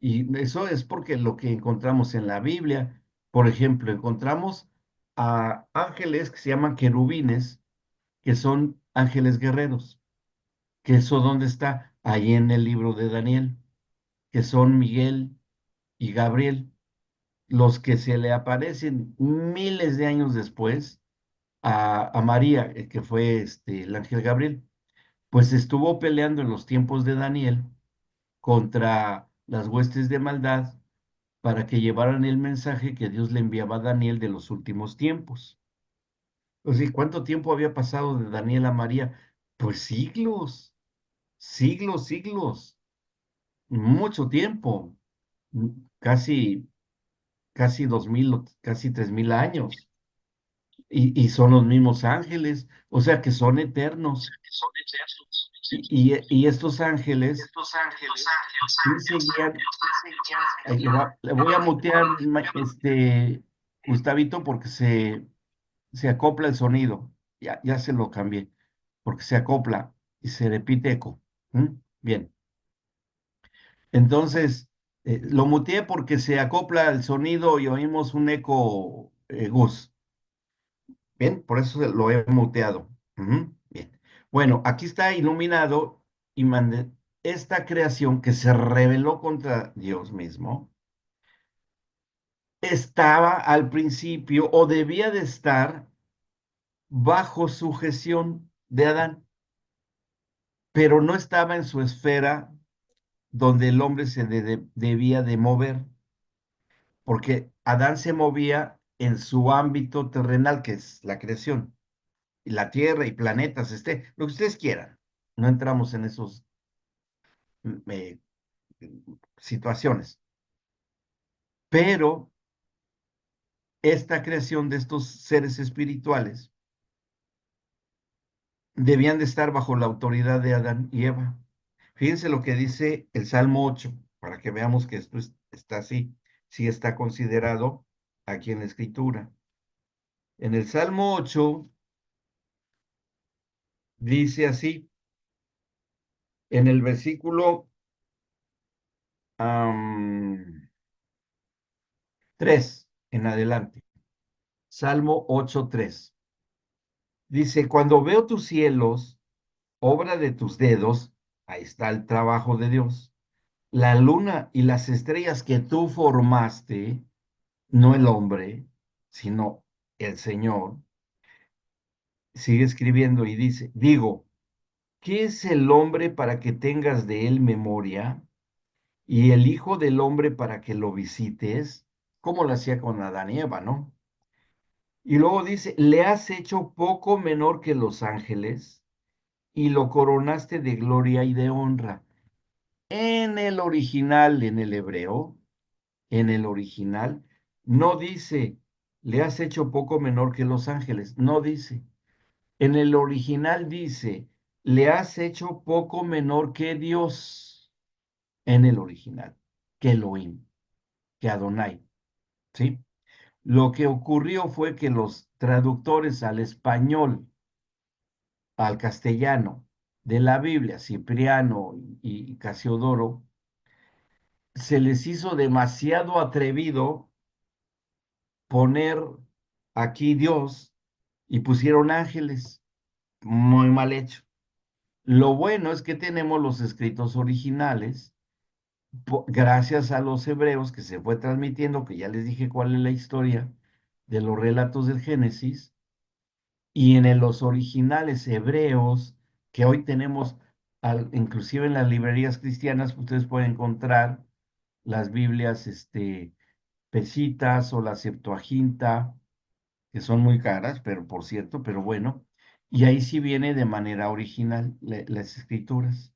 Y eso es porque lo que encontramos en la Biblia, por ejemplo, encontramos a ángeles que se llaman querubines, que son ángeles guerreros, que eso dónde está, ahí en el libro de Daniel, que son Miguel y Gabriel, los que se le aparecen miles de años después a María, que fue el ángel Gabriel, pues estuvo peleando en los tiempos de Daniel contra las huestes de maldad para que llevaran el mensaje que Dios le enviaba a Daniel de los últimos tiempos. O sea, ¿cuánto tiempo había pasado de Daniel a María? Pues siglos, siglos, siglos, mucho tiempo, casi, casi 2000, casi 3000 años. Y son los mismos ángeles, o sea que son eternos. Y estos ángeles sí seguían. Ahí le voy a mutear, Gustavito, porque se acopla el sonido. Ya se lo cambié, porque se acopla y se repite eco. ¿Mm? Bien, entonces, Lo muteé porque se acopla el sonido y oímos un eco, Gus. Bien, por eso lo he muteado. Ujú, bien. Bueno, aquí está iluminado y mandé esta creación que se rebeló contra Dios mismo. Estaba al principio o debía de estar bajo sujeción de Adán, pero no estaba en su esfera donde el hombre se debía de mover, porque Adán se movía en su ámbito terrenal, que es la creación, y la tierra y planetas, lo que ustedes quieran. No entramos en esas situaciones. Pero esta creación de estos seres espirituales debían de estar bajo la autoridad de Adán y Eva. Fíjense lo que dice el Salmo 8, para que veamos que esto está así, sí está considerado aquí en la Escritura. En el Salmo 8 dice así, en el versículo 3 en adelante, Salmo 8:3. Dice, cuando veo tus cielos, obra de tus dedos, ahí está el trabajo de Dios, la luna y las estrellas que tú formaste, no el hombre, sino el Señor, sigue escribiendo y dice, digo, ¿qué es el hombre para que tengas de él memoria? Y el hijo del hombre para que lo visites, como lo hacía con Adán y Eva, ¿no? Y luego dice, le has hecho poco menor que los ángeles y lo coronaste de gloria y de honra. En el original, en el hebreo, en el original, no dice, le has hecho poco menor que los ángeles, no dice. En el original dice, le has hecho poco menor que Dios, en el original, que Elohim, que Adonai, ¿sí? Lo que ocurrió fue que los traductores al español, al castellano, de la Biblia, Cipriano y Casiodoro, se les hizo demasiado atrevido poner aquí Dios y pusieron ángeles. Muy mal hecho. Lo bueno es que tenemos los escritos originales, gracias a los hebreos que se fue transmitiendo, que ya les dije cuál es la historia de los relatos del Génesis, y los originales hebreos que hoy tenemos, inclusive en las librerías cristianas, ustedes pueden encontrar las Biblias, Pesitas o la Septuaginta, que son muy caras, pero por cierto, pero bueno, y ahí sí viene de manera original las escrituras.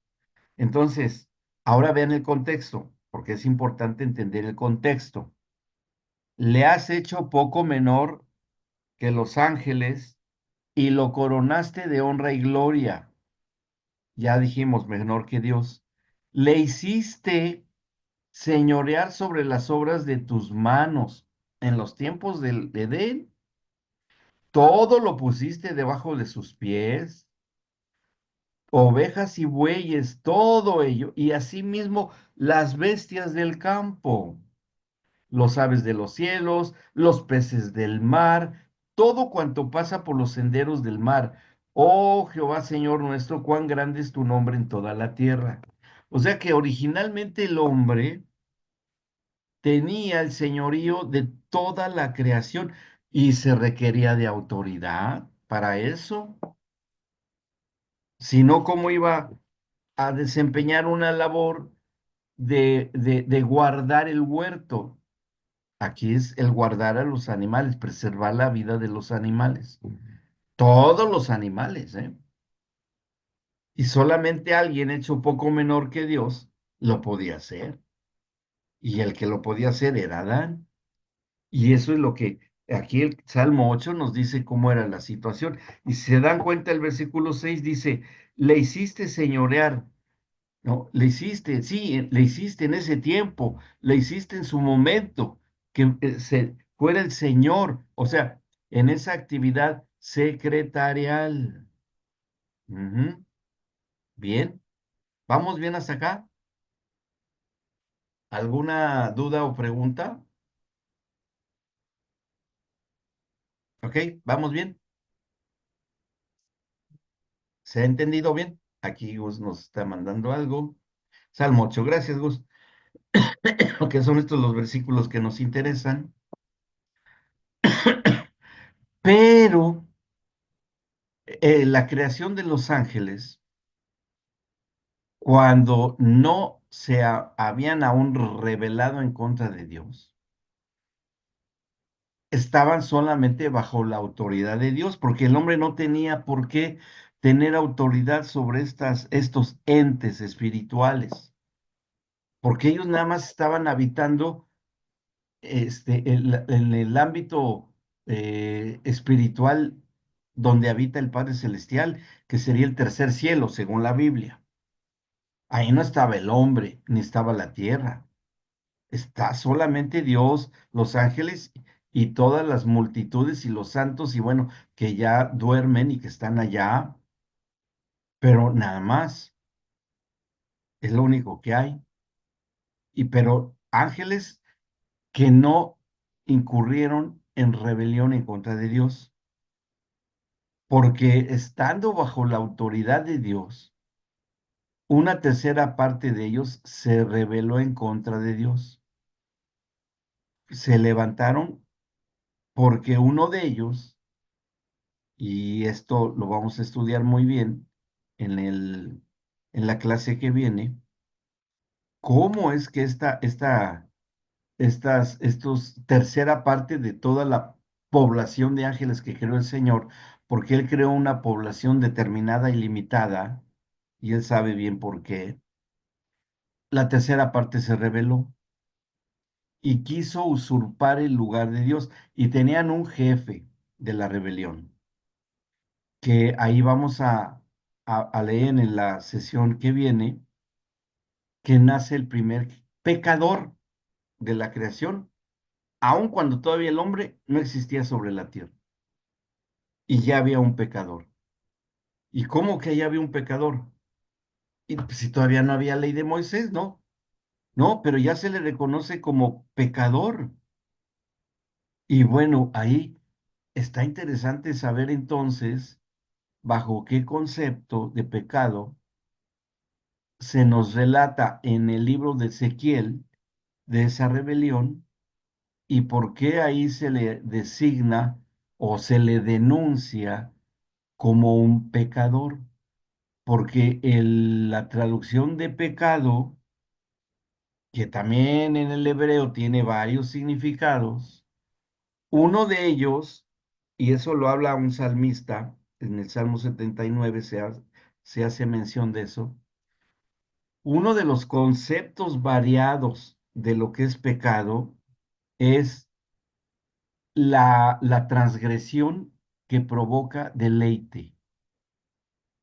Entonces, ahora vean el contexto, porque es importante entender el contexto. Le has hecho poco menor que los ángeles y lo coronaste de honra y gloria. Ya dijimos, menor que Dios. Le hiciste señorear sobre las obras de tus manos. En los tiempos del Edén, todo lo pusiste debajo de sus pies, ovejas y bueyes, todo ello, y asimismo las bestias del campo, los aves de los cielos, los peces del mar, todo cuanto pasa por los senderos del mar. Oh Jehová Señor nuestro, cuán grande es tu nombre en toda la tierra. O sea que originalmente el hombre tenía el señorío de toda la creación y se requería de autoridad para eso. Si no, ¿cómo iba a desempeñar una labor de guardar el huerto? Aquí es el guardar a los animales, preservar la vida de los animales. Todos los animales, ¿eh? Y solamente alguien hecho poco menor que Dios lo podía hacer. Y el que lo podía hacer era Adán. Y eso es lo que aquí el Salmo 8 nos dice cómo era la situación. Y si se dan cuenta, el versículo 6 dice, le hiciste señorear. No, le hiciste, sí, le hiciste en ese tiempo, le hiciste en su momento, que fuera el Señor, o sea, en esa actividad secretarial. Ujú. Bien, ¿vamos bien hasta acá? ¿Alguna duda o pregunta? Ok, ¿vamos bien? ¿Se ha entendido bien? Aquí Gus nos está mandando algo. Salmo 8, gracias Gus. Que son estos los versículos que nos interesan. Pero la creación de los ángeles, cuando no habían aún rebelado en contra de Dios, estaban solamente bajo la autoridad de Dios, porque el hombre no tenía por qué tener autoridad sobre estos entes espirituales, porque ellos nada más estaban habitando en el ámbito espiritual donde habita el Padre Celestial, que sería el tercer cielo, según la Biblia. Ahí no estaba el hombre, ni estaba la tierra. Está solamente Dios, los ángeles y todas las multitudes y los santos y bueno, que ya duermen y que están allá, pero nada más, es lo único que hay. Y pero ángeles que no incurrieron en rebelión en contra de Dios, porque estando bajo la autoridad de Dios, una tercera parte de ellos se rebeló en contra de Dios. Se levantaron porque uno de ellos, y esto lo vamos a estudiar muy bien en en la clase que viene, cómo es que estos tercera parte de toda la población de ángeles que creó el Señor, porque Él creó una población determinada y limitada, y Él sabe bien por qué, la tercera parte se rebeló y quiso usurpar el lugar de Dios, y tenían un jefe de la rebelión, que ahí vamos a leer en la sesión que viene, que nace el primer pecador de la creación, aun cuando todavía el hombre no existía sobre la tierra, y ya había un pecador. ¿Y cómo que ya había un pecador? Y pues, si todavía no había ley de Moisés, ¿no? No, pero ya se le reconoce como pecador. Y bueno, ahí está interesante saber entonces bajo qué concepto de pecado se nos relata en el libro de Ezequiel de esa rebelión y por qué ahí se le designa o se le denuncia como un pecador. Porque la traducción de pecado, que también en el hebreo tiene varios significados, uno de ellos, y eso lo habla un salmista, en el Salmo 79 se hace mención de eso, uno de los conceptos variados de lo que es pecado es la transgresión que provoca deleite,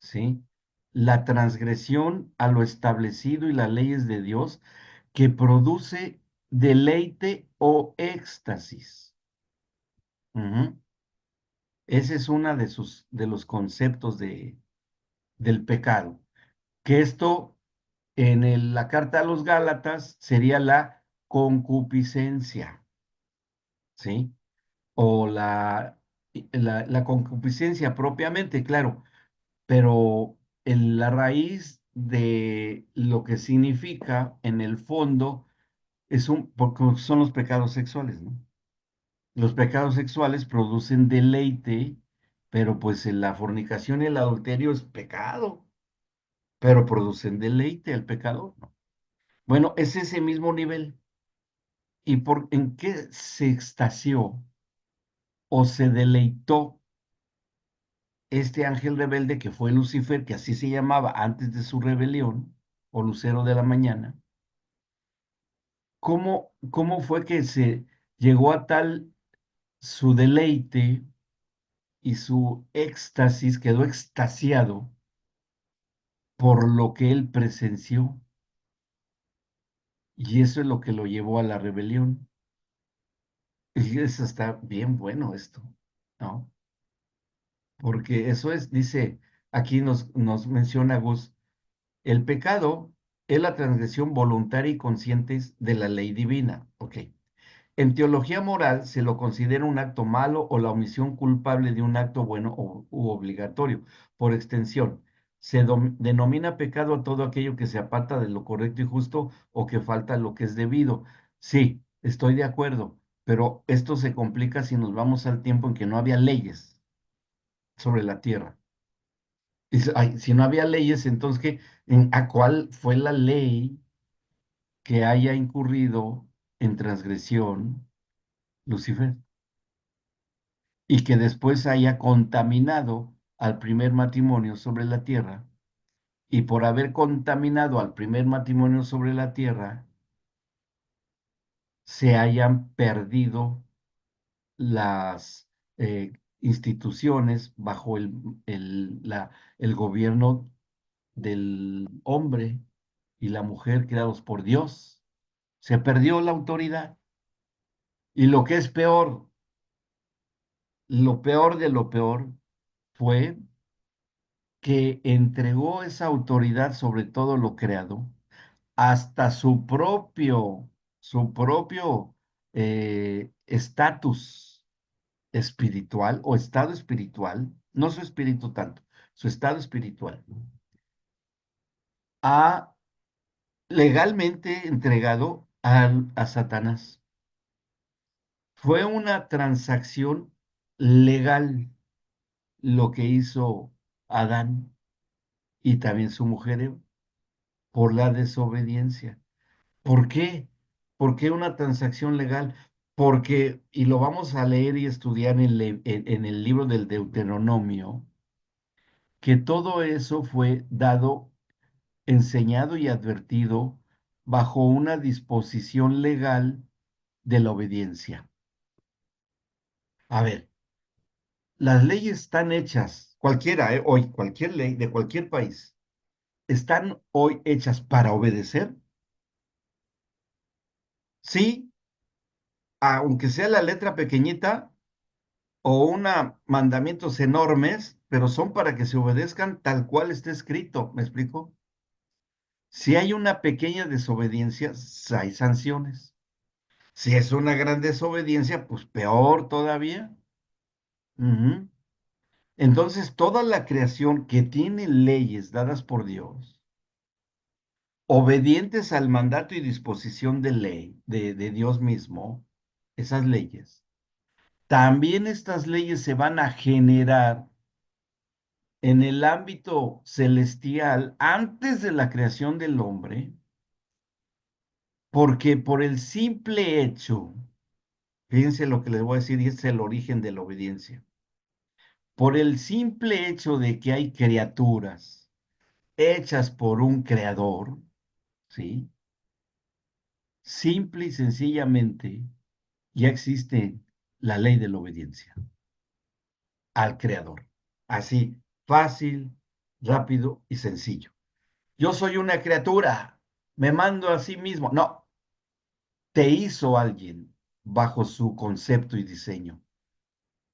¿sí? La transgresión a lo establecido y las leyes de Dios que produce deleite o éxtasis. Ujú. Ese es uno de los conceptos del pecado. Que esto la carta a los Gálatas sería la concupiscencia, ¿sí? O la concupiscencia propiamente, claro, pero en la raíz de lo que significa en el fondo porque son los pecados sexuales, ¿no? Los pecados sexuales producen deleite, pero pues en la fornicación y el adulterio es pecado, pero producen deleite el pecador, ¿no? Bueno, es ese mismo nivel. ¿Y en qué se extasió o se deleitó este ángel rebelde que fue Lucifer, que así se llamaba antes de su rebelión, o Lucero de la mañana? ¿Cómo fue que se llegó a tal su deleite y su éxtasis, quedó extasiado por lo que él presenció? Y eso es lo que lo llevó a la rebelión. Y eso está bien bueno esto, ¿no? Porque eso es, dice, aquí nos menciona Gus, el pecado es la transgresión voluntaria y consciente de la ley divina. Ok. En teología moral se lo considera un acto malo o la omisión culpable de un acto bueno u obligatorio. Por extensión, se denomina pecado a todo aquello que se aparta de lo correcto y justo o que falta lo que es debido. Sí, estoy de acuerdo, pero esto se complica si nos vamos al tiempo en que no había leyes sobre la tierra. Ay, si no había leyes, entonces, ¿a cuál fue la ley que haya incurrido en transgresión Lucifer? Y que después haya contaminado al primer matrimonio sobre la tierra, y por haber contaminado al primer matrimonio sobre la tierra, se hayan perdido las instituciones bajo el gobierno del hombre y la mujer creados por Dios. Se perdió la autoridad. Y lo que es peor, lo peor de lo peor fue que entregó esa autoridad sobre todo lo creado, hasta su propio estatus espiritual o estado espiritual, no su espíritu tanto, su estado espiritual, ha legalmente entregado a Satanás. Fue una transacción legal lo que hizo Adán y también su mujer Eva, por la desobediencia. ¿Por qué? ¿Por qué una transacción legal? Porque, y lo vamos a leer y estudiar en el libro del Deuteronomio, que todo eso fue dado, enseñado y advertido bajo una disposición legal de la obediencia. A ver, las leyes están hechas, cualquiera, hoy, cualquier ley de cualquier país, están hoy hechas para obedecer, sí, aunque sea la letra pequeñita o una mandamientos enormes, pero son para que se obedezcan tal cual está escrito. ¿Me explico? Si hay una pequeña desobediencia, hay sanciones. Si es una gran desobediencia, pues peor todavía. Ujú. Entonces, toda la creación que tiene leyes dadas por Dios, obedientes al mandato y disposición de ley de Dios mismo, esas leyes, también estas leyes se van a generar en el ámbito celestial antes de la creación del hombre, porque por el simple hecho, fíjense lo que les voy a decir, y es el origen de la obediencia, por el simple hecho de que hay criaturas hechas por un creador, ¿sí? Simple y sencillamente ya existe la ley de la obediencia al creador. Así, fácil, rápido y sencillo. Yo soy una criatura, me mando a sí mismo. No, te hizo alguien bajo su concepto y diseño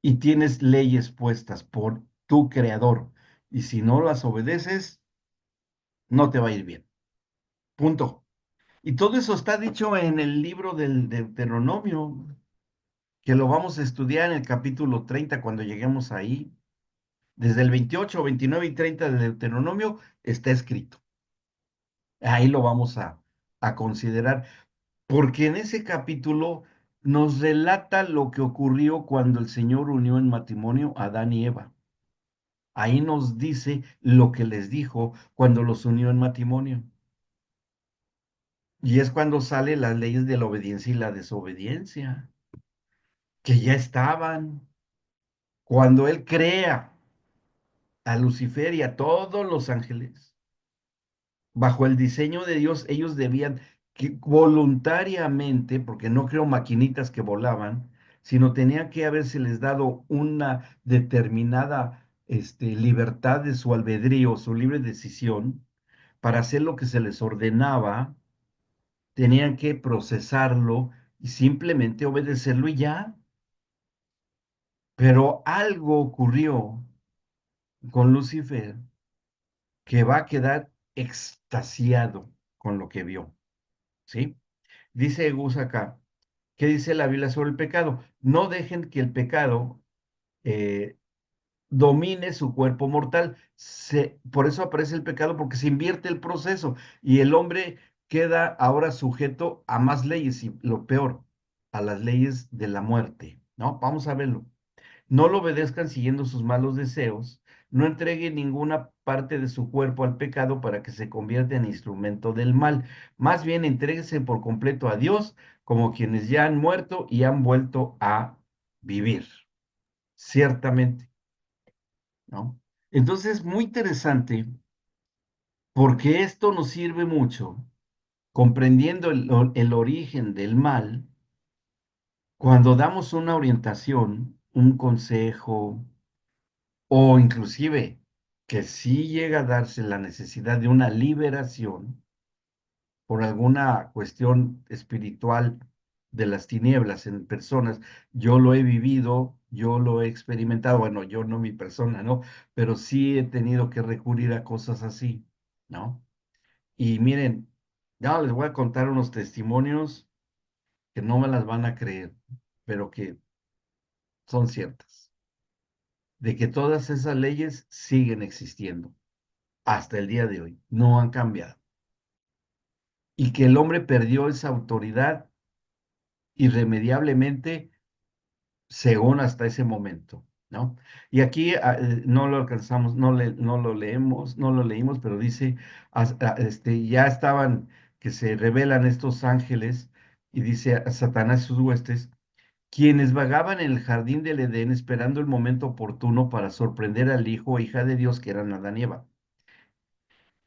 y tienes leyes puestas por tu creador y si no las obedeces, no te va a ir bien. Punto. Y todo eso está dicho en el libro del Deuteronomio, que lo vamos a estudiar en el capítulo 30 cuando lleguemos ahí. Desde el 28, 29 y 30 del Deuteronomio está escrito. Ahí lo vamos a considerar. Porque en ese capítulo nos relata lo que ocurrió cuando el Señor unió en matrimonio a Adán y Eva. Ahí nos dice lo que les dijo cuando los unió en matrimonio. Y es cuando salen las leyes de la obediencia y la desobediencia, que ya estaban. Cuando Él crea a Lucifer y a todos los ángeles, bajo el diseño de Dios, ellos debían que voluntariamente, porque no creo maquinitas que volaban, sino tenía que habérseles dado una determinada libertad de su albedrío, su libre decisión, para hacer lo que se les ordenaba, tenían que procesarlo y simplemente obedecerlo y ya. Pero algo ocurrió con Lucifer que va a quedar extasiado. con lo que vio, ¿sí? Dice Gus acá, ¿qué dice la Biblia sobre el pecado? No dejen que el pecado eh, domine su cuerpo mortal. Por eso aparece el pecado, porque se invierte el proceso y el hombre queda ahora sujeto a más leyes y lo peor, a las leyes de la muerte, ¿no? Vamos a verlo. No lo obedezcan siguiendo sus malos deseos, no entreguen ninguna parte de su cuerpo al pecado para que se convierta en instrumento del mal. Más bien, entréguense por completo a Dios como quienes ya han muerto y han vuelto a vivir, ciertamente, ¿no? Entonces, muy interesante porque esto nos sirve mucho, comprendiendo el origen del mal, cuando damos una orientación, un consejo, o inclusive que sí llega a darse la necesidad de una liberación por alguna cuestión espiritual de las tinieblas en personas. Yo lo he vivido, yo lo he experimentado, bueno, yo no mi persona, ¿no? Pero sí he tenido que recurrir a cosas así, ¿no? Y miren, ya les voy a contar unos testimonios que no me las van a creer, pero que son ciertas, de que todas esas leyes siguen existiendo hasta el día de hoy, no han cambiado. Y que el hombre perdió esa autoridad irremediablemente según hasta ese momento, ¿no? Y aquí no lo alcanzamos, no lo leemos, no lo leímos, pero dice, ya estaban, que se revelan estos ángeles, y dice a Satanás y sus huestes, quienes vagaban en el jardín del Edén esperando el momento oportuno para sorprender al hijo o hija de Dios que eran Adán y Eva.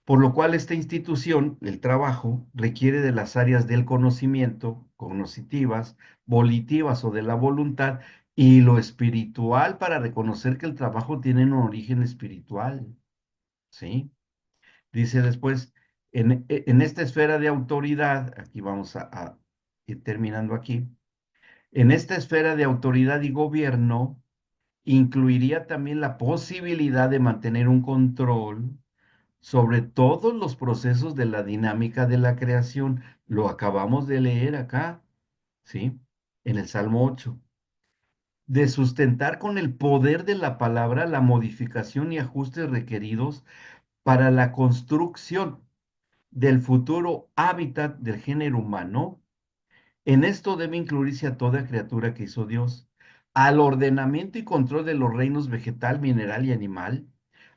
Por lo cual esta institución, el trabajo, requiere de las áreas del conocimiento, cognitivas, volitivas o de la voluntad, y lo espiritual para reconocer que el trabajo tiene un origen espiritual, ¿sí? Dice después, en esta esfera de autoridad, aquí vamos a ir terminando aquí, en esta esfera de autoridad y gobierno, incluiría también la posibilidad de mantener un control sobre todos los procesos de la dinámica de la creación. Lo acabamos de leer acá, ¿sí? En el Salmo 8. De sustentar con el poder de la palabra la modificación y ajustes requeridos para la construcción del futuro hábitat del género humano. En esto debe incluirse a toda criatura que hizo Dios, al ordenamiento y control de los reinos vegetal, mineral y animal,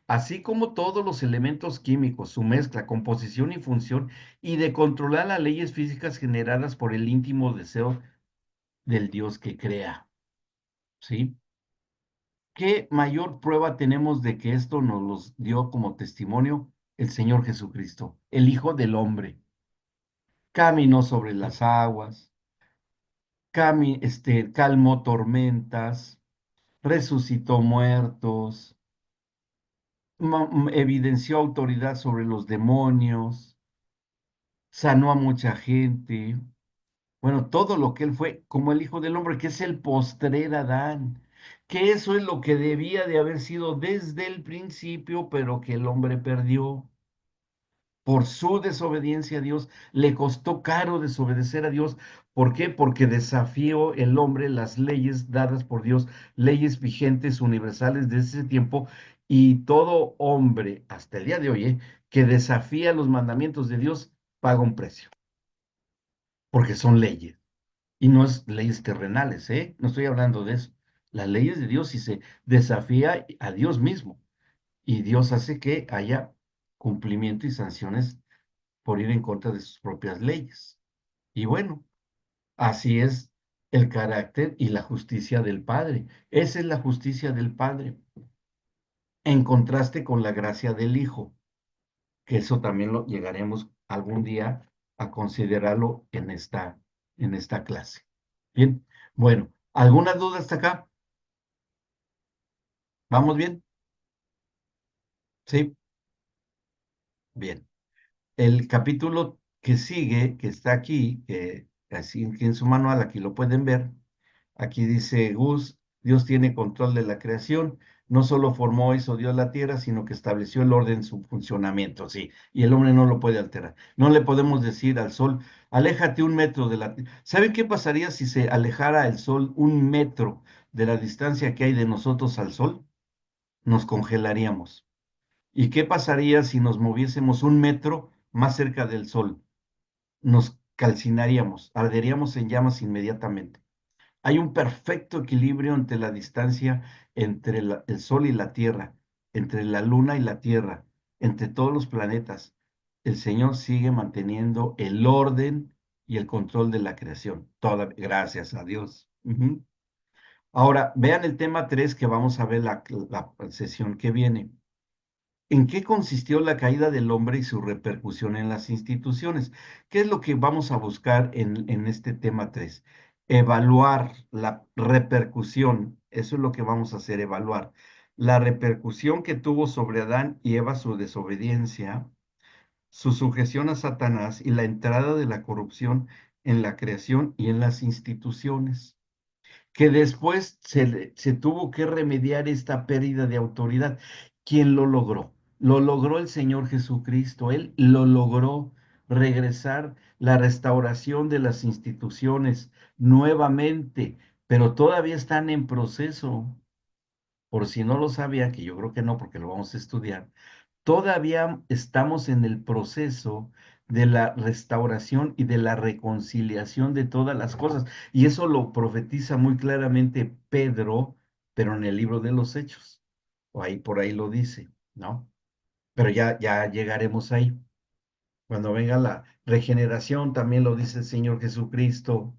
así como todos los elementos químicos, su mezcla, composición y función, y de controlar las leyes físicas generadas por el íntimo deseo del Dios que crea. ¿Sí? ¿Qué mayor prueba tenemos de que esto nos los dio como testimonio el Señor Jesucristo, el Hijo del Hombre? Caminó sobre las aguas, calmó tormentas, resucitó muertos, evidenció autoridad sobre los demonios, sanó a mucha gente. Bueno, todo lo que él fue como el Hijo del Hombre, que es el postrer Adán, que eso es lo que debía de haber sido desde el principio, pero que el hombre perdió. Por su desobediencia a Dios, le costó caro desobedecer a Dios. ¿Por qué? Porque desafió el hombre las leyes dadas por Dios, leyes vigentes universales de ese tiempo, y todo hombre, hasta el día de hoy, que desafía los mandamientos de Dios, paga un precio, porque son leyes. Y no es leyes terrenales, ¿eh? No estoy hablando de eso. Las leyes de Dios, si se desafía a Dios mismo, y Dios hace que haya cumplimiento y sanciones por ir en contra de sus propias leyes. Y bueno, así es el carácter y la justicia del Padre. Esa es la justicia del Padre, en contraste con la gracia del Hijo, que eso también lo llegaremos algún día a considerarlo en esta clase. Bien, bueno, ¿alguna duda hasta acá? ¿Vamos bien? Sí, bien. El capítulo que sigue, que está aquí, que así aquí en su manual, aquí lo pueden ver. Aquí dice Gus, Dios tiene control de la creación. No solo formó, hizo Dios la tierra, sino que estableció el orden en su funcionamiento, sí, y el hombre no lo puede alterar. No le podemos decir al sol, aléjate un metro de la tierra. ¿Sabe qué pasaría si se alejara el sol un metro de la distancia que hay de nosotros al sol? Nos congelaríamos. ¿Y qué pasaría si nos moviésemos un metro más cerca del sol? Nos calcinaríamos, arderíamos en llamas inmediatamente. Hay un perfecto equilibrio entre la distancia entre el Sol y la Tierra, entre la Luna y la Tierra, entre todos los planetas. El Señor sigue manteniendo el orden y el control de la creación. Gracias a Dios. Ujú. Ahora, vean el tema 3 que vamos a ver la sesión que viene. ¿En qué consistió la caída del hombre y su repercusión en las instituciones? ¿Qué es lo que vamos a buscar en este tema 3? Evaluar la repercusión, eso es lo que vamos a hacer, evaluar la repercusión que tuvo sobre Adán y Eva su desobediencia, su sujeción a Satanás y la entrada de la corrupción en la creación y en las instituciones que después se tuvo que remediar esta pérdida de autoridad. ¿Quién lo logró? Lo logró el Señor Jesucristo. Él lo logró regresar la restauración de las instituciones nuevamente, pero todavía están en proceso. Por si no lo sabían, que yo creo que no, porque lo vamos a estudiar, todavía estamos en el proceso de la restauración y de la reconciliación de todas las cosas. Y eso lo profetiza muy claramente Pedro, pero en el libro de los Hechos. O ahí por ahí lo dice, ¿no? Pero ya llegaremos ahí. Cuando venga la regeneración, también lo dice el Señor Jesucristo,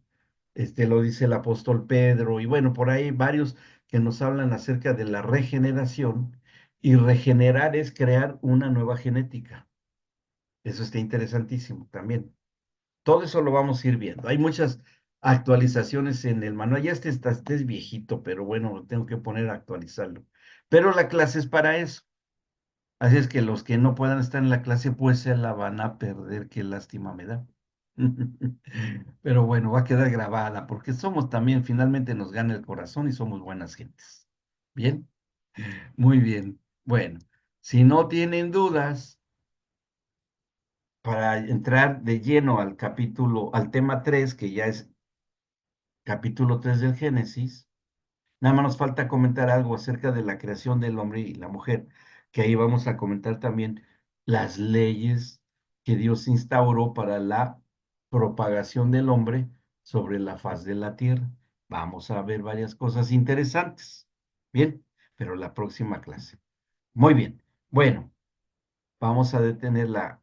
lo dice el apóstol Pedro, y bueno, por ahí varios que nos hablan acerca de la regeneración, y regenerar es crear una nueva genética. Eso está interesantísimo también. Todo eso lo vamos a ir viendo. Hay muchas actualizaciones en el manual. Ya este es viejito, pero bueno, lo tengo que poner a actualizarlo. Pero la clase es para eso. Así es que los que no puedan estar en la clase, pues se la van a perder. Qué lástima me da. Pero bueno, va a quedar grabada porque somos también, finalmente nos gana el corazón y somos buenas gentes. Bien, muy bien. Bueno, si no tienen dudas, para entrar de lleno al capítulo, al tema 3 que ya es capítulo 3 del Génesis, nada más nos falta comentar algo acerca de la creación del hombre y la mujer, que ahí vamos a comentar también las leyes que Dios instauró para la propagación del hombre sobre la faz de la tierra. Vamos a ver varias cosas interesantes. Bien, pero la próxima clase. Muy bien. Bueno, vamos a detener la